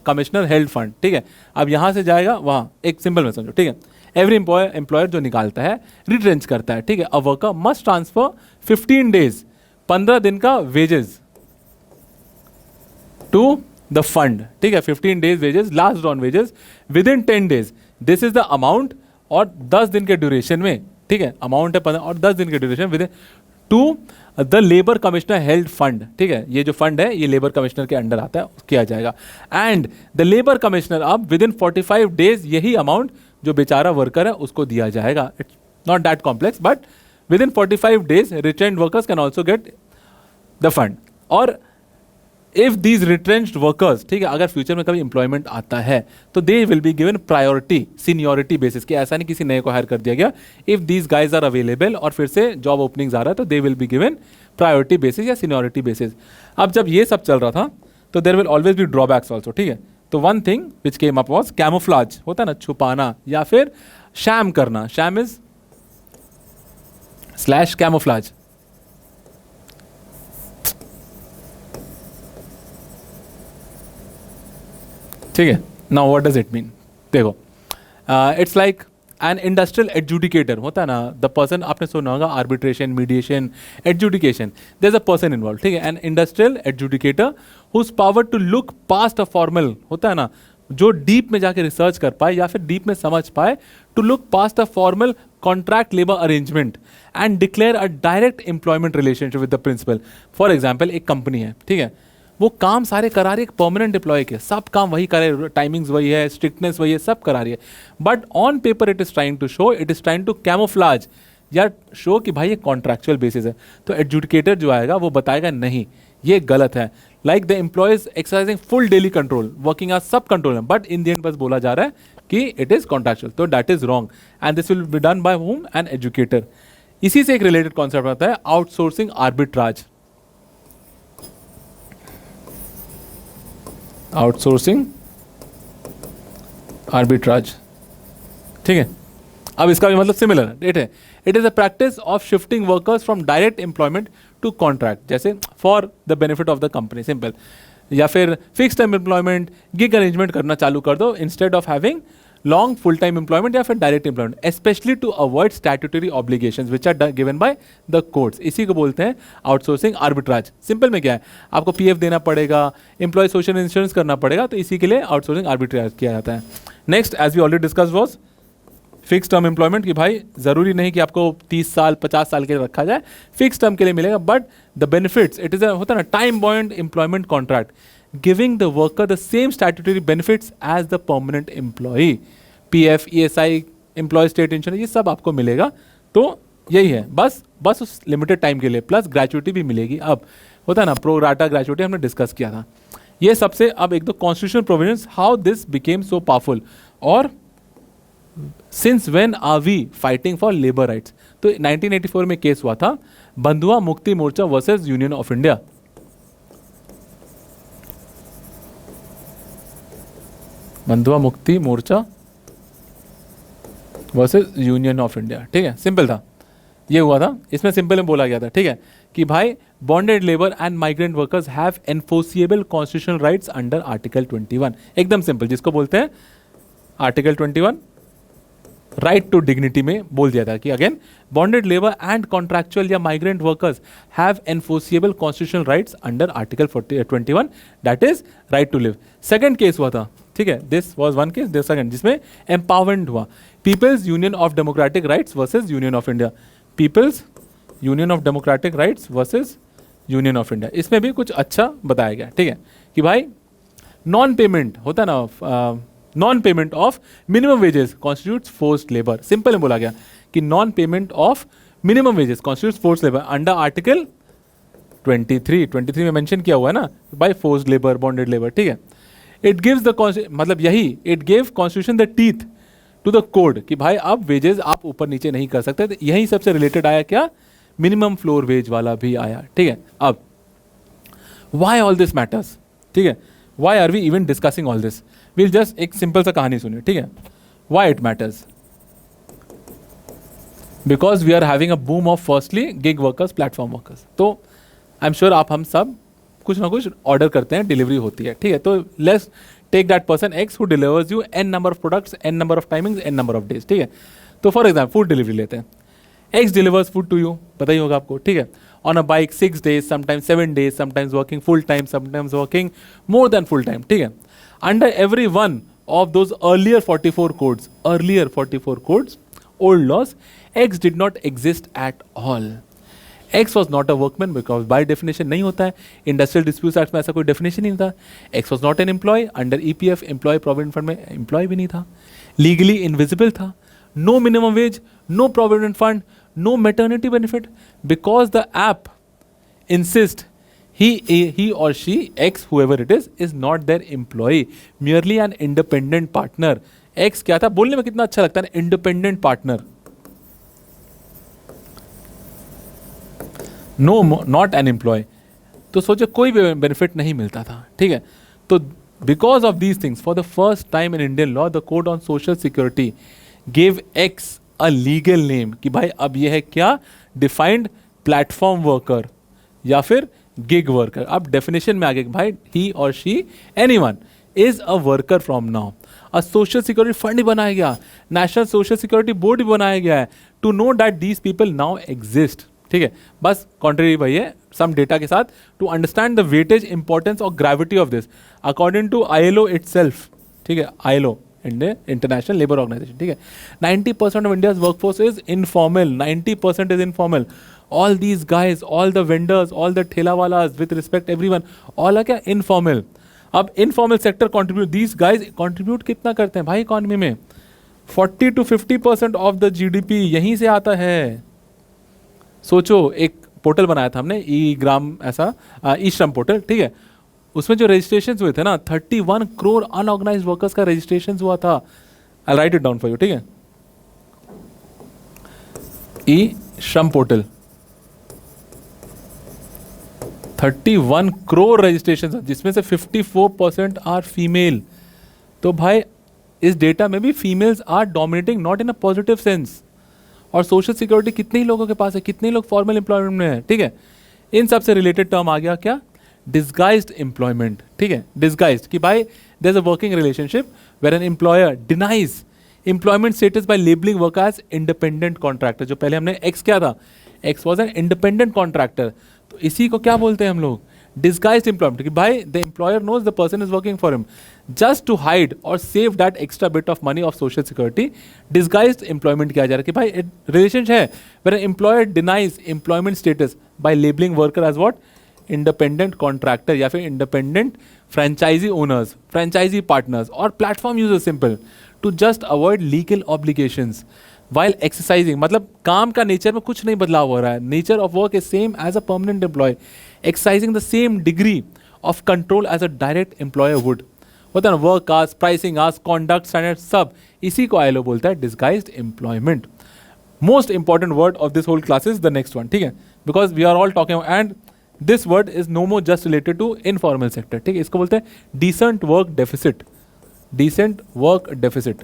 commissioner held fund, ठीक है। अब यहां से जाएगा वहां, एक सिंपल में समझो, ठीक है। एवरी एम्प्लॉयर जो निकालता है, रिट्रेंच करता है, ठीक है, अ वर्कर मस्ट ट्रांसफर 15 डेज, 15 दिन का वेजेस टू द फंड, ठीक है। 15 days wages, last drawn wages with in 10 days, this is the amount, और 10 दिन के ड्यूरेशन में, ठीक है, अमाउंट है 15 और 10 दिन के duration with two the labour commissioner held fund, ठीक है। ये जो फंड है ये लेबर कमिश्नर के अंडर आता है, किया जाएगा। एंड द लेबर कमिश्नर अब विद इन 45 डेज यही अमाउंट जो बेचारा वर्कर है उसको दिया जाएगा। It's not that complex, but within 45 days retrenched workers can also get the fund. और इफ दीज रिट्रेंच्ड वर्कर्स, ठीक है, अगर फ्यूचर में कभी एम्प्लॉयमेंट आता है तो they will be given priority seniority basis, कि ऐसा नहीं किसी नए को हायर कर दिया गया। If these guys are available और फिर से जॉब ओपनिंग्स आ रहा है तो they will be given priority basis या सीनियोरिटी बेसिस। अब जब ये सब चल रहा था तो there will always be drawbacks also, ठीक है। तो one thing which came up was camouflage, होता है ना, छुपाना या फिर शैम करना। Sham is slash camouflage. ठीक है, now what does it mean? देखो, it's like an industrial adjudicator होता है ना, द पर्सन, आपने सुना होगा arbitration, mediation, adjudication, there is a person involve. ठीक है, an industrial adjudicator whose power to look past a formal, होता है ना, जो डीप में जाके रिसर्च कर पाए या फिर डीप में समझ पाए, to look past a formal contract labour arrangement and declare a direct employment relationship with the principal. For example, एक कंपनी है, ठीक है, वो काम सारे करा रही है परमानेंट एम्प्लॉय के, सब काम वही करे, टाइमिंग्स वही है, स्ट्रिक्टनेस वही है, सब करा रही है, but on paper it is trying to show, it is trying to camouflage या शो कि भाई ये कॉन्ट्रैक्चुअल बेसिस है। तो एडजुडिकेटर जो आएगा वो बताएगा नहीं, ये गलत है। Like the employees exercising full daily control, working आज सब कंट्रोल है, बट इन द एंड बस बोला जा रहा है कि इट इज कॉन्ट्रैक्चुअल, तो that is wrong and this will be done by home, an educator. इसी से एक रिलेटेड कॉन्सेप्ट आता है आउटसोर्सिंग आर्बिट्राज। आउटसोर्सिंग आर्बिट्राज, ठीक है, अब इसका भी मतलब सिमिलर है। It is a practice of shifting workers from direct employment to contract, जैसे for the benefit of the company, simple, या फिर fix time employment, gig arrangement करना चालू कर दो instead of having long full time employment या फिर direct employment, specially to avoid statutory obligations which are given by the courts. इसी को बोलते हैं आउटसोर्सिंग आर्बिट्राज। सिंपल में क्या है, आपको पीएफ देना पड़ेगा, एम्प्लॉय सोशल इंश्योरेंस करना पड़ेगा, तो इसी के लिए आउटसोर्सिंग आर्बिट्राज किया जाता है। Next, as we already discuss was fix term employment, कि भाई जरूरी नहीं कि आपको 30 साल 50 साल के लिए रखा जाए, फिक्स टर्म के लिए मिलेगा, but the benefits, it is होता है ना time bound employment contract, giving the worker the same statutory benefits as the permanent employee, PF, ESI, employ state insurance, ये सब आपको मिलेगा। तो यही है, बस उस लिमिटेड टाइम के लिए, प्लस ग्रेचुइटी भी मिलेगी। अब होता है ना प्रो राटा ग्रेचुइटी, हमने डिस्कस किया था ये सबसे। अब एक दो constitutional provisions, how this became so powerful, और since when are we fighting for labour rights. तो 1984 में केस हुआ था, Bandhua Mukti Morcha versus Union of India. Bandhua Mukti Morcha versus Union of India, ठीक है, सिंपल था, ये हुआ था। इसमें सिंपल में बोला गया था, ठीक है, कि भाई bonded labour and migrant workers have enforceable constitutional rights under article 21। एकदम सिंपल, जिसको बोलते हैं आर्टिकल 21 राइट टू डिग्निटी में बोल दिया था कि again bonded labour and contractual या migrant workers have enforceable constitutional rights under article 21, that is right to live. Second case हुआ था, ठीक है, this was one case, this second, जिसमें एम्पावरमेंट हुआ, People's union of democratic Rights versus Union of India, People's union of democratic Rights versus Union of India. इसमें भी कुछ अच्छा बताया गया, ठीक है, कि भाई नॉन पेमेंट होता है ना, non payment of minimum wages constitutes forced labour. Simple में बोला गया कि non payment of minimum wages constitutes forced labour under article 23 में मेंशन किया हुआ है ना, by forced labour, bonded labour, ठीक है। इट गिव्स द मतलब यही, it give constitution the teeth to the code, कि भाई अब वेजेस आप ऊपर नीचे नहीं कर सकते। तो यही सबसे रिलेटेड आया क्या, मिनिमम फ्लोर वेज वाला भी आया, ठीक है। अब व्हाई ऑल दिस मैटर्स, ठीक है, why are we even discussing all this, will just एक सिंपल सा कहानी सुनिए, ठीक है। Why it matters, because we are having a boom of firstly gig workers, platform workers. तो आई एम श्योर आप हम सब कुछ ना कुछ ऑर्डर करते हैं, डिलीवरी होती है, ठीक है। तो let's take that person X who delivers you n number of products, n number of timings, n number of days, ठीक है। तो फॉर एग्जाम्पल फूड डिलीवरी लेते हैं, X delivers food to you, पता ही होगा आपको, ठीक है, on a bike 6 days, sometimes 7 days, sometimes working full time, sometimes working more than full time, ठीक है। Under every one of those earlier 44 codes, old laws, X did not exist at all. X was not a workman because by definition नहीं होता है, industrial dispute act में ऐसा कोई definition नहीं था। X was not an employee, under EPF employ provident fund में employ भी नहीं था, लीगली इनविजिबल था, no minimum wage, no provident fund, no maternity benefit, because the app insist he or she, X whoever it is not their employee, merely an independent partner. X क्या था, बोलने में कितना अच्छा लगता है, independent partner, no not an employ. तो सोचो कोई भी बेनिफिट नहीं मिलता था, ठीक है। तो because of these things for the first time in Indian law the code on social security give x a legal name, कि भाई अब यह है क्या, डिफाइंड प्लेटफॉर्म वर्कर या फिर गिग वर्कर. अब डेफिनेशन में आ गया कि भाई ही और she anyone is a worker from now. A social security fund भी बनाया गया, नेशनल सोशल सिक्योरिटी बोर्ड भी बनाया गया है to know that these people now exist. ठीक है, बस कॉन्ट्रेरी भाई है सम डेटा के साथ to understand the weightage importance और gravity of this according to ILO itself. ठीक है, ILO इंटरनेशनल लेबर ऑर्गेनाइजेशन. ठीक है, 90% of India's workforce is informal. 90% is informal. All these guys, all the vendors, all the ठेला वालाज, with respect everyone, all are क्या informal. अब informal sector contribute, these guys contribute कितना करते हैं भाई इकॉनमी में? 40 to 50% ऑफ द GDP यहीं से आता है. सोचो, एक पोर्टल बनाया था हमने ई ग्राम, ऐसा ई श्रम पोर्टल. ठीक है, उसमें जो रजिस्ट्रेशन हुए थे ना, 31 करोड़ अनऑर्गेनाइज्ड वर्कर्स का रजिस्ट्रेशन हुआ था. I write it down for you. ठीक है, ई श्रम पोर्टल 31 करोड़ रजिस्ट्रेशन, जिसमें से 54% आर फीमेल. तो भाई इस डेटा में भी females are dominating, not in a positive sense. और सोशल सिक्योरिटी कितने ही लोगों के पास है, कितने लोग फॉर्मल एम्प्लॉयमेंट में है. ठीक है, इन सब से रिलेटेड टर्म आ गया क्या? Disguised employment. ठीक है, डिस्गाइज्ड कि भाई there is a working relationship where an employer denies employment status by labelling worker as independent contractor. जो पहले हमने एक्स क्या था, X was an independent contractor. तो इसी को क्या बोलते हैं हम लोग? Disguised employment. कि भाई the employer knows the person is working for him just to hide और save that extra bit of money of social security. Disguised employment किया जा रहा है कि भाई रिलेशन है where employer denies employment status by labelling worker as what? Independent contractor या फिर independent franchisee owners, franchisee partners और platform user. Simple to just avoid legal obligations while exercising. मतलब काम का नेचर में कुछ नहीं बदलाव हो रहा है. Nature of work is same as a permanent employee, exercising the same degree of control as a direct employer would. होता है ना, work hours, pricing hours, conduct standard, सब इसी को ILO बोलता है disguised employment. Most important word of this whole class is the next one. ठीक है, because we are all talking and this word is no more just related to informal sector. ठीक है, इसको बोलते हैं decent work deficit. Decent work deficit.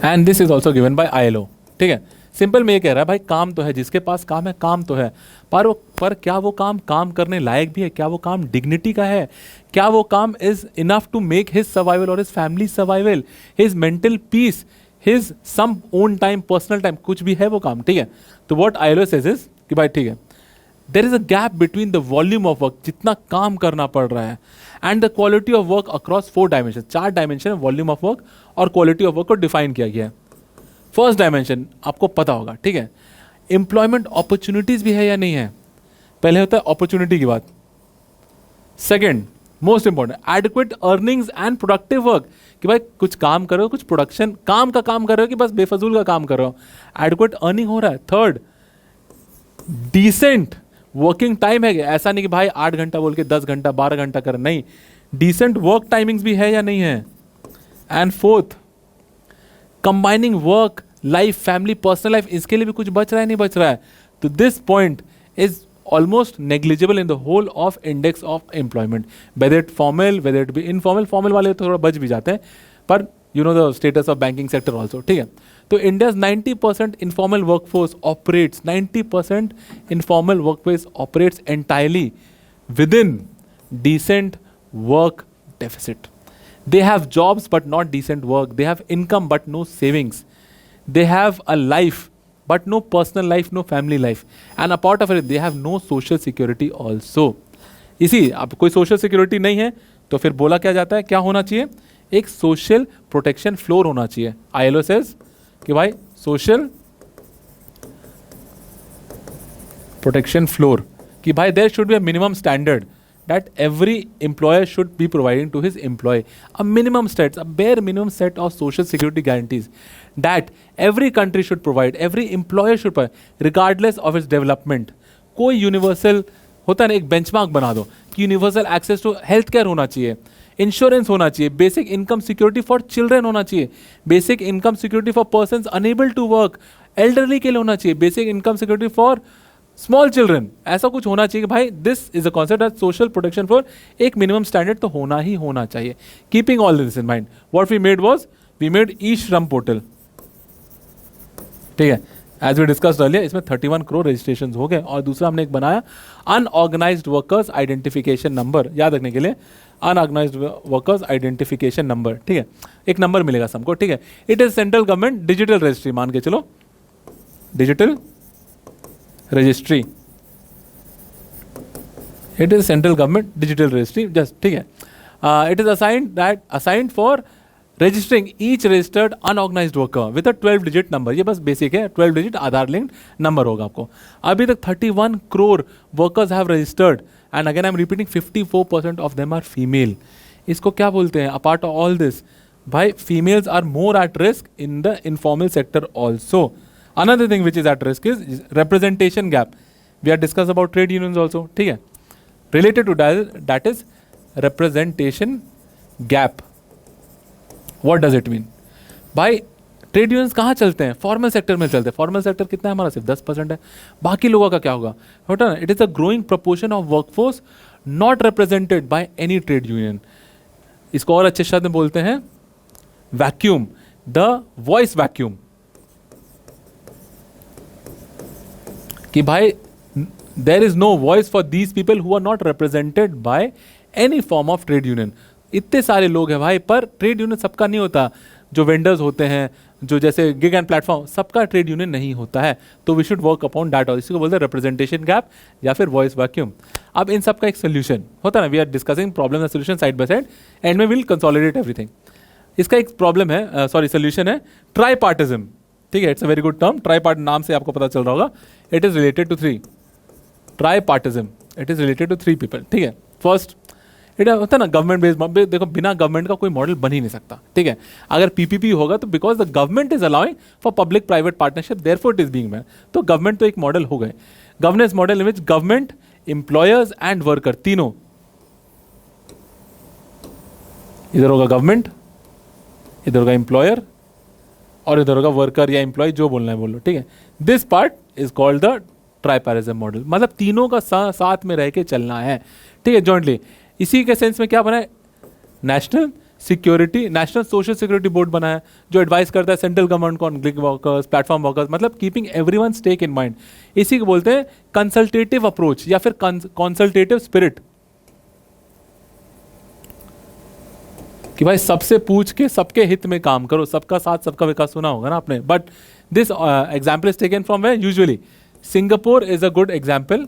And this is also given by ILO. ठीक है, simple में ये कह रहा है भाई काम तो है, जिसके पास काम है, काम तो है, पर क्या वो काम करने लायक भी है? क्या वो काम डिग्निटी का है? क्या वो काम is enough to make his survival और his family survival, his mental peace, his some own time, personal time, कुछ भी है वो काम? ठीक है, तो व्हाट ILO सेज इज कि भाई ठीक है, there is a gap between the volume of work, जितना काम करना पड़ रहा है, and the quality of work across 4 dimension. 4 dimension volume of work और क्वालिटी ऑफ वर्क को डिफाइन किया गया है. फर्स्ट डायमेंशन आपको पता होगा. ठीक है, एम्प्लॉयमेंट अपॉर्चुनिटीज भी है या नहीं है? पहले होता है अपॉर्चुनिटी की बात. Second most important, adequate earnings and productive work. कि भाई कुछ काम करो, कुछ प्रोडक्शन काम का काम कर रहे हो कि बस बेफजूल का काम कर रहे हो, एडिक्वेट अर्निंग हो रहा है. थर्ड, डिसेंट वर्किंग टाइम है. ऐसा नहीं कि भाई 8 घंटा बोल के 10 घंटा 12 घंटा कर, नहीं, डिसेंट वर्क टाइमिंग्स भी है या नहीं है. And fourth, combining work life, family, personal life, इसके लिए भी कुछ बच रहा है, नहीं बच रहा है. तो this point is almost negligible in the whole of index of employment, whether it formal, whether it be informal. Formal वाले थोड़ा बच भी जाते हैं, पर you know the status of banking sector also. ठीक है, तो India's 90% informal workforce operates, 90% informal workforce operates entirely within decent work deficit. They have jobs but not decent work. They have income but no savings. They have a life but no personal life, no family life. And apart of it, they have no social security also. इसी अब कोई social security नहीं है तो फिर बोला क्या जाता है, क्या होना चाहिए? एक सोशल प्रोटेक्शन फ्लोर होना चाहिए. ILO says कि भाई सोशल प्रोटेक्शन फ्लोर, कि भाई there should be a minimum standard that every employer should be providing to his employee, a minimum set, a bare minimum set of social security guarantees that every country should provide, every employer should provide, regardless of its development. कोई universal होता है ना, एक benchmark बना दो कि universal access to health care होना चाहिए, इंश्योरेंस होना चाहिए, basic income security for children होना चाहिए, basic income security for persons unable to work, elderly के लिए होना चाहिए, basic income security for small children. ऐसा कुछ होना चाहिए कि भाई this is a concept of social protection for, एक मिनिमम स्टैंडर्ड तो होना ही होना चाहिए. Keeping all this in mind, what we made was we made e Shram portal, ठीक है, एज वी डिस्कस्ड अर्लियर, इसमें 31 करोड़ रजिस्ट्रेशन हो गए। और दूसरा हमने एक बनाया अनऑर्गेनाइज्ड वर्कर्स आइडेंटिफिकेशन नंबर, याद रखने के लिए अनऑर्गेनाइज्ड वर्कर्स आइडेंटिफिकेशन नंबर, ठीक है, एक नंबर मिलेगा सबको, ठीक है। It is central government digital registry, मान के चलो digital registry, it is central government digital registry just, ठीक है। It is assigned for registering each registered unorganised worker with a 12 digit number, ये बस बेसिक है, 12 डिजिट आधार लिंक्ड नंबर होगा आपको। अभी तक 31 crore workers have registered and again I am repeating 54% of them are female. इसको क्या बोलते हैं अपार्ट ऑफ ऑल दिस, भाई females are more at risk in the informal sector also. Another thing which is at risk is representation gap. We are discussed about trade unions also, ठीक है, related to that is representation gap. What does it mean? भाई trade unions कहाँ चलते हैं? Formal sector में चलते हैं। Formal sector कितना है हमारा? सिर्फ 10% है। बाकी लोगों का क्या होगा? होता ना, it is a growing proportion of workforce not represented by any trade union. इसको और अच्छे शब्द में बोलते हैं वैक्यूम, द वॉइस वैक्यूम, कि भाई there is no voice for these people who are not represented by any form of trade union. इतने सारे लोग हैं भाई, पर ट्रेड यूनियन सबका नहीं होता। जो वेंडर्स होते हैं, जो जैसे गिग एंड प्लेटफॉर्म, सबका ट्रेड यूनियन नहीं होता है। तो we should work upon that. और इसी को बोलते हैं रिप्रेजेंटेशन गैप या फिर वॉइस वैक्यूम। अब इन सब का एक सोल्यूशन होता है ना, we are discussing problem and solution side by side, end में विल कंसोलिडेट एवरीथिंग। इसका एक प्रॉब्लम है, सोल्यूशन है ट्राईपार्टिज्म, ठीक है। It's a very good term, tripart नाम से आपको पता चल रहा होगा। It is related to 3 tripartism, it is related to 3 people, ठीक है। फर्स्ट इट होता है ना गवर्नमेंट बेस्ड, देखो बिना गवर्नमेंट का कोई मॉडल बन ही नहीं सकता, ठीक है। अगर पीपीपी होगा तो because the government is allowing for public private partnership, therefore it is being man. तो गवर्नमेंट तो एक मॉडल हो गए। Governance model in which government, employers and worker तीनों, इधर होगा गवर्नमेंट, इधर होगा एम्प्लॉयर और इधर होगा वर्कर या एम्प्लॉय, जो बोलना है बोलो, ठीक है। This part is called the tripartism model, मतलब तीनों का साथ में रह के चलना है, ठीक है, जॉइंटली। इसी के सेंस में क्या बना है? National security, national social security board बना है, जो एडवाइस करता है सेंट्रल गवर्नमेंट को on gig workers, platform workers, मतलब keeping everyone stake in mind. इसी को बोलते हैं कंसल्टेटिव अप्रोच या फिर कंसल्टेटिव स्पिरिट, कि भाई सबसे पूछ के सबके हित में काम करो, सबका साथ सबका विकास। सुना होगा ना आपने। But this example is taken from where? Usually Singapore is a good example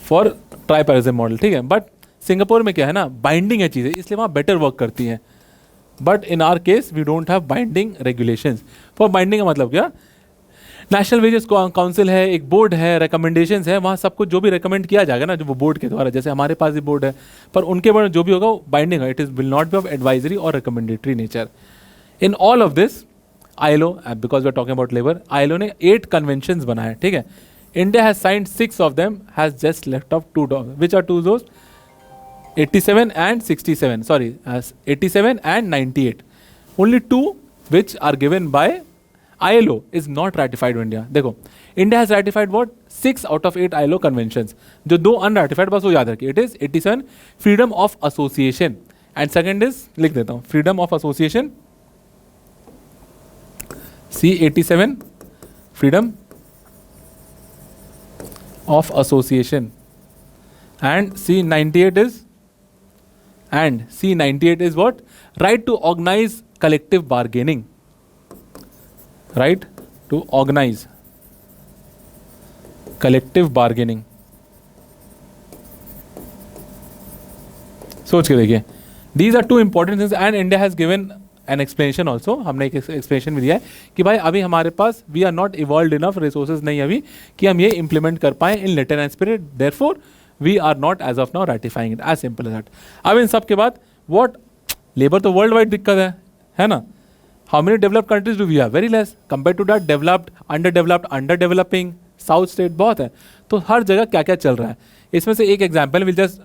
for tripartism model, ठीक है। बट सिंगापुर में क्या है ना, बाइंडिंग है चीजें, इसलिए वहां बेटर वर्क करती हैं। But in our case we don't have binding regulations. For binding का मतलब क्या? नेशनल वेजेस काउंसिल है, एक बोर्ड है, रिकमेंडेशंस है, वहाँ सबको जो भी रिकमेंड किया जाएगा ना, जो वो बोर्ड के द्वारा, जैसे हमारे पास भी बोर्ड है, पर उनके बारे में जो भी होगा वो बाइंडिंग है। It is will not be of advisory और recommendatory nature. In all of this ILO, because we are talking about labour, ILO ने 8 कन्वेंशंस बनाए, ठीक है। India has signed 6 of them, has just left of 2, which are 2 दोस्त 87 and 67, sorry, 87 and 98. Only 2 which are given by ILO is not ratified by India. देखो, India has ratified what? 6 out of 8 ILO conventions. जो 2 unratified, बस वो याद रखिए. It is 87 freedom of association and second is, लिख देता हूँ, freedom of association. C87 freedom of association and C98 is what? Right to organize collective bargaining. Right to organize collective bargaining. सोच के देखिए, these are 2 important things and India has given an explanation also. हमने एक explanation भी दिया है कि भाई अभी हमारे पास we are not evolved enough resources नहीं अभी कि हम ये implement कर पाए in letter and spirit. Therefore we are not as of now ratifying it. As simple as that. अब इन सब के बाद what? लेबर तो वर्ल्ड वाइड दिक्कत है ना? How many developed countries do we have? Very less. Compared to that, developed, underdeveloping, south state बहुत है. तो हर जगह क्या क्या चल रहा है, इसमें से एक example will just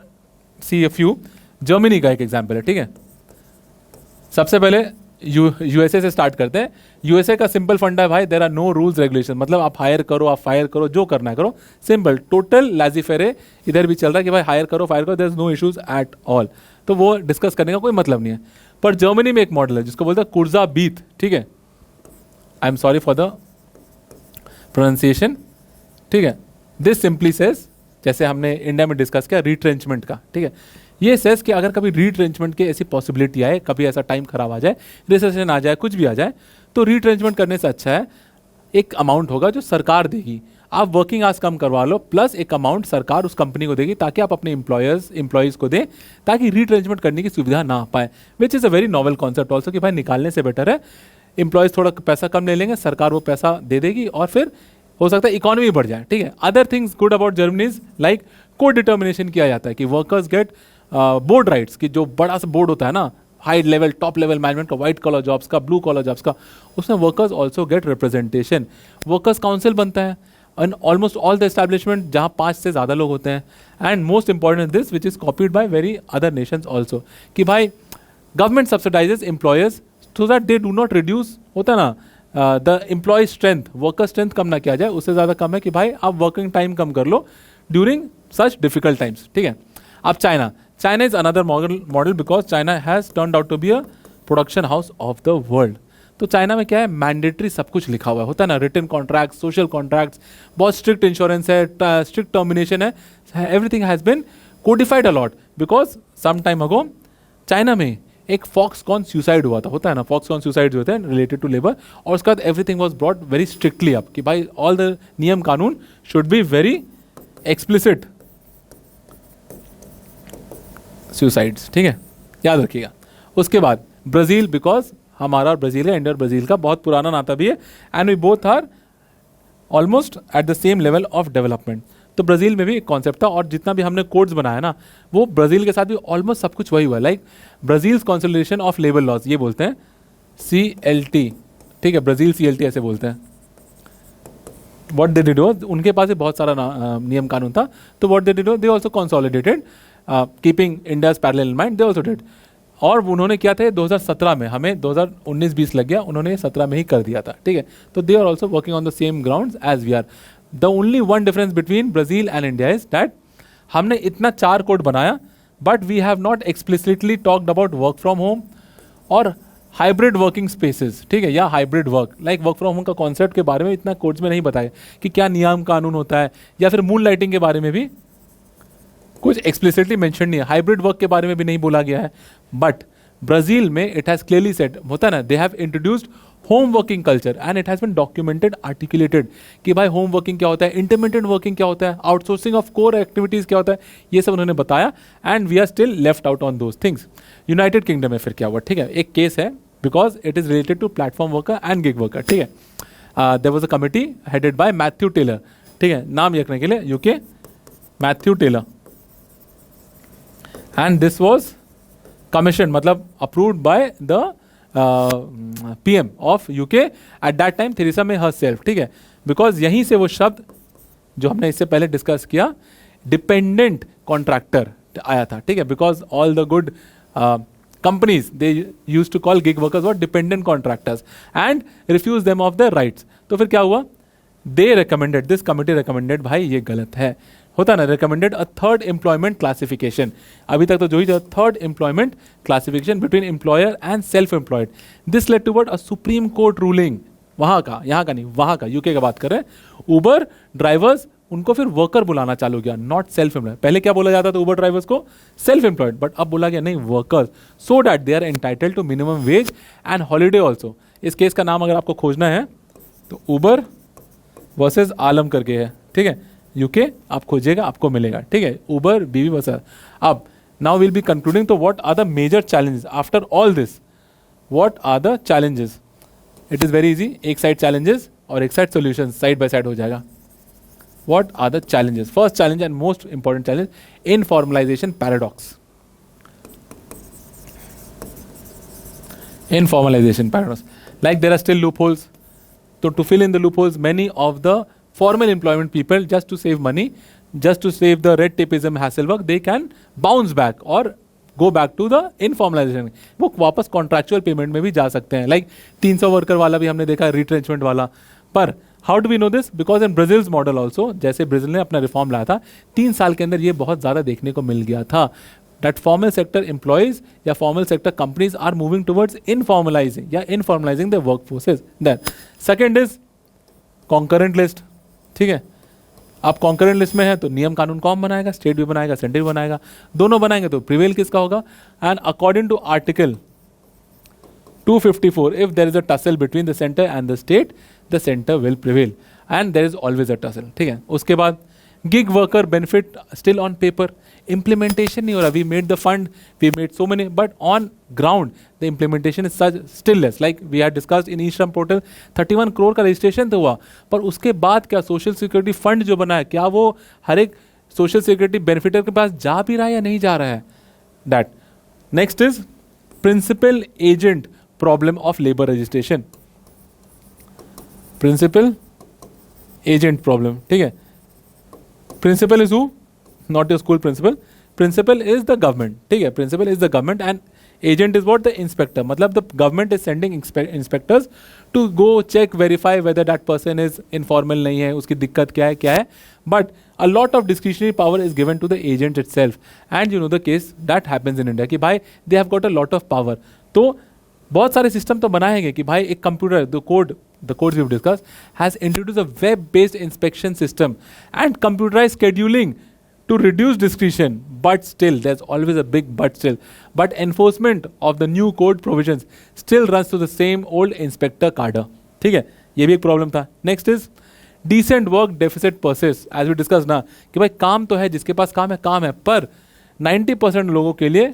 C a few. Germany का एक एग्जाम्पल है, ठीक है. सबसे पहले यूएसए से स्टार्ट करते हैं. यूएसए का सिंपल फंडा है भाई, there are no rules regulation, मतलब आप हायर करो, आप फायर करो, जो करना है करो, सिंपल, टोटल लाजीफेरे. इधर भी चल रहा है कि भाई हायर करो, फायर करो, there is no issues at all. तो वो डिस्कस करने का कोई मतलब नहीं है. पर जर्मनी में एक मॉडल है जिसको बोलते हैं कुर्जा बीत, ठीक है, आई am sorry for the pronunciation, ठीक है। दिस सिंपली सेज, जैसे हमने इंडिया में डिस्कस किया रिट्रेंचमेंट का, ठीक है, ये सेज कि अगर कभी रिट्रेंचमेंट की ऐसी पॉसिबिलिटी आए, कभी ऐसा टाइम खराब आ जाए, रिसेशन आ जाए, कुछ भी आ जाए, तो रिट्रेंचमेंट करने से अच्छा है एक अमाउंट होगा जो सरकार देगी, आप वर्किंग आवर्स कम करवा लो, प्लस एक अमाउंट सरकार उस कंपनी को देगी ताकि आप अपने एम्प्लॉयज़ को दें, ताकि रिट्रेंचमेंट करने की सुविधा ना पाए, which is a very novel concept also, कि भाई निकालने से बेटर है एम्प्लॉयज़ थोड़ा पैसा कम ले लेंगे, सरकार वो पैसा दे देगी और फिर हो सकता है इकोनॉमी बढ़ जाए, ठीक है। Other things good about Germany is like को डिटर्मिनेशन किया जाता है कि वर्कर्स गेट बोर्ड राइट्स, की जो बड़ा सा बोर्ड होता है ना, high level top level management का, व्हाइट कॉलर जॉब्स का, ब्लू कॉलर जॉब्स का, उसमें workers also get representation, workers council बनता है and almost all the establishment जहाँ 5 से ज़्यादा लोग होते हैं। And most important this which is copied by very other nations also, कि भाई government subsidizes employers so that they do not reduce, होता है ना, the employ strength, worker strength कम ना किया जाए, उससे ज़्यादा कम है कि भाई आप वर्किंग टाइम कम कर लो ड्यूरिंग सच डिफिकल्ट टाइम्स, ठीक है। अब China is another model because China has turned out to be a production house of the world. तो चाइना में क्या है, मैंडेटरी सब कुछ लिखा हुआ है, होता है ना, रिटन कॉन्ट्रैक्ट, सोशल कॉन्ट्रैक्ट्स, बहुत स्ट्रिक्ट इंश्योरेंस है, स्ट्रिक्ट टर्मिनेशन है, everything has been codified a lot, because some time ago China में एक फॉक्सकॉन सुसाइड हुआ था, होता है ना, फॉक्सकॉन सुसाइड होते हैं रिलेटेड टू लेबर, और उसके बाद everything was brought very strictly up कि भाई ऑल द नियम कानून should be very explicit suicides, ठीक है, याद रखिएगा। उसके बाद ब्राज़ील, बिकॉज हमारा और ब्राज़ील का, इंडिया और ब्राज़ील का बहुत पुराना नाता भी है, and we both are almost at the same level of development. तो ब्राज़ील में भी एक कॉन्सेप्ट था, और जितना भी हमने कोड्स बनाया ना, वो ब्राज़ील के साथ भी ऑलमोस्ट सब कुछ वही हुआ, like Brazil's consolidation of labour laws, ये बोलते हैं CLT, ठीक है, ब्राज़ील CLT ऐसे बोलते हैं। व्हाट दे डिड, उनके पास भी बहुत सारा नियम कानून था, तो what they did, they also consolidated keeping India's parallel in mind, they also did. और उन्होंने किया था 2017 में, हमें 2019-20 लग गया, उन्होंने 17 में ही कर दिया था, ठीक है। तो they are also working on the same ground as we are. The only one difference between Brazil and India is that हमने इतना 4 कोड बनाया, but we have not explicitly talked about work from home और hybrid working spaces, ठीक है, या hybrid work, like work from home का concept के बारे में इतना कोड्स में नहीं बताया कि क्या नियम कानून होता है, या फिर मून लाइटिंग के बारे में भी कुछ एक्सप्लिसिटली मेंशन नहीं है, हाइब्रिड वर्क के बारे में भी नहीं बोला गया है। बट ब्राज़ील में इट हैज़ क्लियरली सेड, होता है ना, they have introduced home working culture and it has been documented, articulated कि भाई होम वर्किंग क्या होता है, इंटरमिटेंट वर्किंग क्या होता है, आउटसोर्सिंग ऑफ कोर एक्टिविटीज़ क्या होता है, ये सब उन्होंने बताया, and we are still left out on those things. United Kingdom में फिर क्या हुआ, ठीक है, एक केस है, because it is related to platform worker and gig worker, ठीक है। There was a committee headed by Matthew Taylor, ठीक है, नाम रखने के लिए UK Matthew Taylor, and this was commission, मतलब approved by the PM of UK at that time, Theresa May herself, ठीक है, बिकॉज यहीं से वो शब्द जो हमने इससे पहले डिस्कस किया डिपेंडेंट कॉन्ट्रैक्टर आया था, ठीक है, because all the good companies they use to call gig workers और dependent contractors and refuse them of their rights. तो फिर क्या हुआ, they recommended, this committee recommended, भाई ये गलत है, होता ना, recommended a third employment classification, अभी तक तो जो ही था third employment classification between employer and self employed. This led toward a supreme court ruling, वहाँ का, यहाँ का नहीं, वहाँ का, यूके का बात कर रहे हैं। उबर ड्राइवर्स, उनको फिर वर्कर बुलाना चालू किया, नॉट सेल्फ एम्प्लॉयड। पहले क्या बोला जाता था उबर ड्राइवर्स को, सेल्फ एम्प्लॉयड, बट अब बोला गया नहीं, workers, so that they are entitled to minimum wage and holiday also. इस केस का नाम अगर आपको खोजना है तो उबर वर्सेज आलम करके है, ठीक है, यूके आप खोजिएगा आपको मिलेगा, ठीक है, उबर बीवी वर्सेज। अब नाउ विल बी कंक्लूडिंग, तो what are the major challenges after all this, what are the challenges? It is very easy, एक साइड चैलेंजेस और एक side solution, side by side हो जाएगा। What are the challenges? First challenge and most important challenge, informalization paradox. Informalization paradox, like there are still loopholes, so to fill in the loopholes, many of the formal employment people, just to save money, just to save the red tapeism hassle work, they can bounce back or go back to the informalization, वो वापस contractual payment में भी जा सकते हैं। Like 300 worker वाला भी हमने देखा, रिट्रेंचमेंट वाला। पर how do we know this? Because in Brazil's model also, जैसे ब्राज़ील ने अपना रिफॉर्म लाया था 3 साल के अंदर, ये बहुत ज़्यादा देखने को मिल गया था। that formal sector employees या formal sector companies are moving towards informalizing their workforces. Then second is concurrent list. ठीक है, आप concurrent list में है तो नियम कानून कौन बनाएगा? स्टेट भी बनाएगा, सेंटर भी बनाएगा, दोनों बनाएंगे तो प्रिवेल किसका होगा? And according to article 254, if there is a tussle between the center and the state, the center will prevail, and there is always a tussle. ठीक है, उसके बाद gig worker benefit still on paper, implementation नहीं हो रहा. We made the fund, we made so many, but on ground the implementation is such still less. Like we had discussed in e-श्रम portal, 31 crore का registration तो हुआ, पर उसके बाद क्या सोशल सिक्योरिटी फंड जो बना है, क्या वो हर एक सोशल सिक्योरिटी बेनिफिटर के पास जा भी रहा है या नहीं जा रहा है? That. Next is principal agent problem of labour registration. Principal agent problem. ठीक है, principal is who? Not your school principal. Principal is the government. ठीक है, principal is the government and agent is what? The inspector. मतलब the government is sending inspectors to go check verify whether that person is informal नहीं है, उसकी दिक्कत क्या है. But a lot of discretionary power is given to the agent itself, and you know the case that happens in India कि भाई they have got a lot of power. तो बहुत सारे सिस्टम तो बनाए गए कि भाई एक computer, the codes we've discussed has introduced a web based inspection system and computerized scheduling to reduce discretion, but still there's always a big but still, but enforcement of the new code provisions still runs to the same old inspector cadre. ठीक है, ये भी एक problem था. Next is decent work deficit persist. As we discuss ना कि भाई काम तो है, जिसके पास काम है, पर 90% लोगों के लिए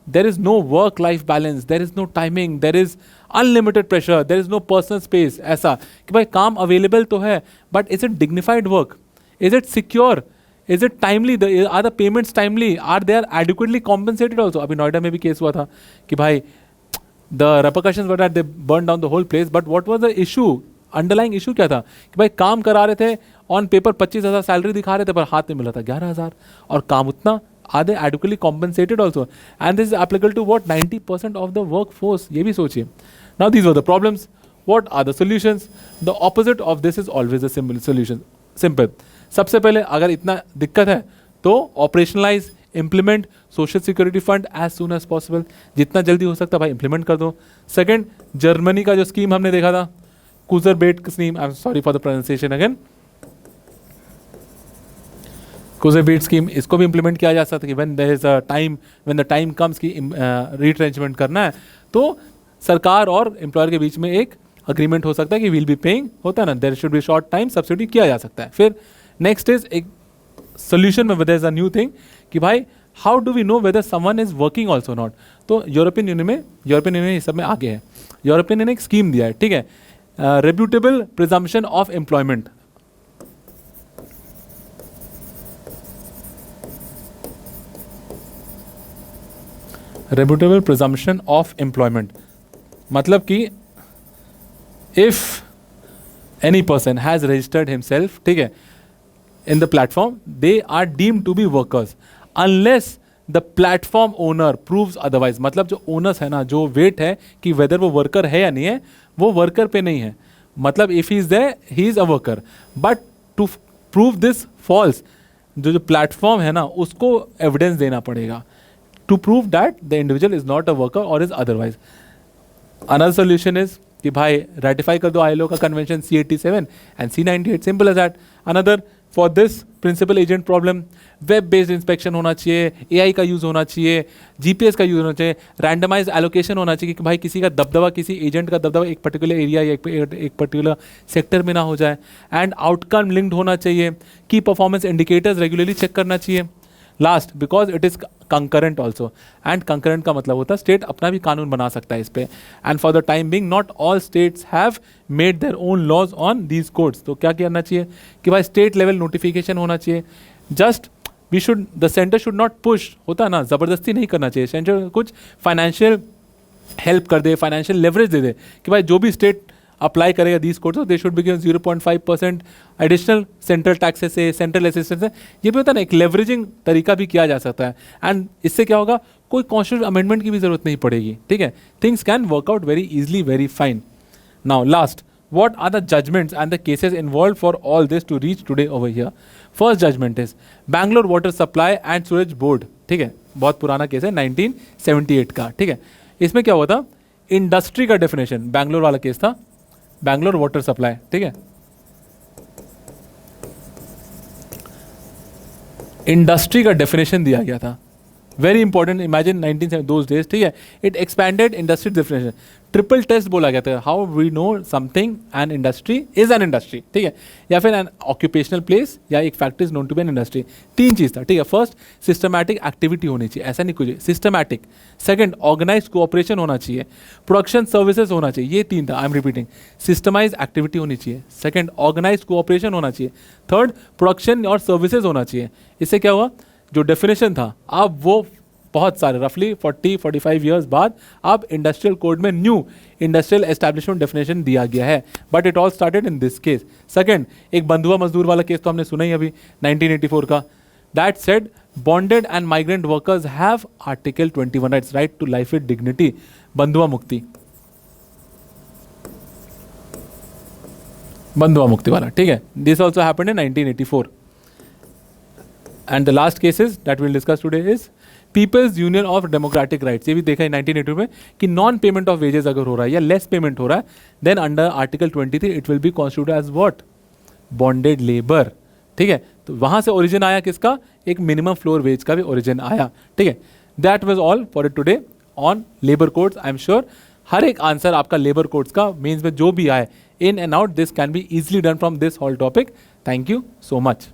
there is no work life balance, there is no timing, there is unlimited pressure, there is no personal space. ऐसा कि भाई काम available तो है, but is it dignified work? Is it secure? Is it timely? Are the payments timely? Are they adequately compensated also? अभी नोएडा में भी case हुआ था कि भाई the repercussions were that they burned down the whole place, but what was the issue? Underlying issue क्या था कि भाई काम करा रहे थे, ऑन पेपर 25,000 सैलरी दिखा रहे थे, पर हाथ में मिला था 11,000, और काम उतना. Are they adequately compensated also? And this is applicable to what? 90% of the work force. ये भी सोचिए. Now these were the problems. What are the solutions? The opposite of this is always a simple solution. Simple. सबसे पहले अगर इतना दिक्कत है तो operationalize, implement social security fund as soon as possible. जितना जल्दी हो सकता है भाई इम्प्लीमेंट कर दो. सेकेंड, जर्मनी का जो स्कीम हमने देखा था, Kurzarbeit scheme, I am sorry for the pronunciation again, Kurzarbeit scheme, इसको भी इंप्लीमेंट किया जा सकता है कि when there is a time, when the time comes कि रिट्रेंचमेंट करना है, तो सरकार और एम्प्लॉयर के बीच में एक अग्रीमेंट हो सकता है कि विल बी पेइंग, होता है ना, there should be short time subsidy किया जा सकता है. फिर नेक्स्ट इज एक सोल्यूशन में there is a new thing कि भाई how do we know whether someone is working also not. तो यूरोपियन यूनियन इस सब में आगे है. यूरोपियन यूनियन ने एक स्कीम दिया है. ठीक है, reputable presumption of employment. Reputable presumption of employment मतलब कि if any person has registered himself, ठीक है, in the platform, they are deemed to be workers unless the platform owner proves otherwise. मतलब जो ओनर्स है ना, जो वेट है कि वेदर वो वर्कर है या नहीं है, वो वर्कर पे नहीं है. मतलब if he is there he is a worker, but to prove this false, जो प्लेटफॉर्म है ना उसको एविडेंस देना पड़ेगा to prove that the individual is not a worker और is otherwise. Another solution is कि भाई रेटिफाई कर दो ILO का convention C87 and C98, simple as that. Another for this principal agent problem, web based inspection होना चाहिए, AI का use होना चाहिए, GPS का यूज़ होना चाहिए, रैंडमाइज एलोकेशन होना चाहिए कि भाई किसी का दबदबा, किसी एजेंट का दबदबा एक पर्टिकुलर एरिया या एक पर्टिकुलर सेक्टर में ना हो जाए. एंड आउटकम लिंक्ड होना चाहिए, की परफॉर्मेंस इंडिकेटर्स रेगुलरली चेक करना चाहिए. Last, because it is concurrent also, and concurrent का मतलब होता है स्टेट अपना भी कानून बना सकता है इस पर. And for the time being not all states have made their own laws on these codes. तो क्या करना चाहिए कि भाई स्टेट लेवल नोटिफिकेशन होना चाहिए. Just we should, the centre should not push, होता है ना, ज़बरदस्ती नहीं करना चाहिए. सेंटर कुछ फाइनेंशियल हेल्प कर दे, फाइनेंशियल लेवरेज दे दे कि भाई जो भी स्टेट अप्लाई करेगा these codes, they should be given 0.5% additional central taxes से, सेंट्रल असिस्टेंस से. ये भी होता है ना, एक लेवरेजिंग तरीका भी किया जा सकता है. एंड इससे क्या होगा, कोई कॉन्स्टिट्यूशन अमेंडमेंट की भी जरूरत नहीं पड़ेगी. ठीक है, things can work out very easily, very fine. Now last, what are the judgments and the cases involved for all this to reach today over here? First judgment is Bangalore Water Supply and Sewage Board. ठीक है, बहुत पुराना case है 1978 का, ठीक है। इसमें क्या हुआ था, इंडस्ट्री का डेफिनेशन, बैंगलोर वाला केस था, बैंगलोर वाटर सप्लाई, ठीक है। इंडस्ट्री का डेफिनेशन दिया गया था, very important, imagine 1970 those days, ठीक है। It expanded industry definition, triple test बोला गया था, how we know something an industry is an industry, ठीक है, या फिर एन ऑक्यूपेशनल प्लेस या एक factory is known to be an industry. 3 चीज था, ठीक है। फर्स्ट, सिस्टमैटिक एक्टिविटी होनी चाहिए, ऐसा नहीं कुछ, सिस्टमैटिक। सेकंड, ऑर्गेनाइज कोऑपरेशन होना चाहिए, प्रोडक्शन सर्विसेज होना चाहिए, ये 3 था, आई एम रिपीटिंग। सिस्टमाइज एक्टिविटी होनी चाहिए, सेकंड ऑर्गेनाइज कोऑपरेशन होना चाहिए, थर्ड प्रोडक्शन और सर्विसेज होना चाहिए। इससे क्या हुआ, जो डेफिनेशन था अब वो बहुत सारे रफली 40-45 ईयर्स बाद अब इंडस्ट्रियल कोड में न्यू इंडस्ट्रियल एस्टैब्लिशमेंट डेफिनेशन दिया गया है, but it all started in this case. Second, एक बंधुआ मजदूर वाला केस तो हमने सुना ही अभी 1984 का, that said bonded and migrant workers have article 21 rights, right to life with dignity, Bandhua Mukti, Bandhua Mukti वाला, ठीक है। This also happened in 1984। And the last cases that will discuss today is people's union of democratic rights. ये भी देखा है 1982 में कि non payment of wages अगर हो रहा है या लेस पेमेंट हो रहा है, then under article 23 it will be constituted as what, bonded labour, ठीक है। तो वहां से ओरिजिन आया किसका, एक मिनिमम फ्लोर वेज का भी ओरिजिन आया, ठीक है। That was all for today on labour codes. I am sure हर एक आंसर आपका लेबर कोड्स का मेंस में जो भी आए in and out, this can be easily done from this whole topic. Thank you so much.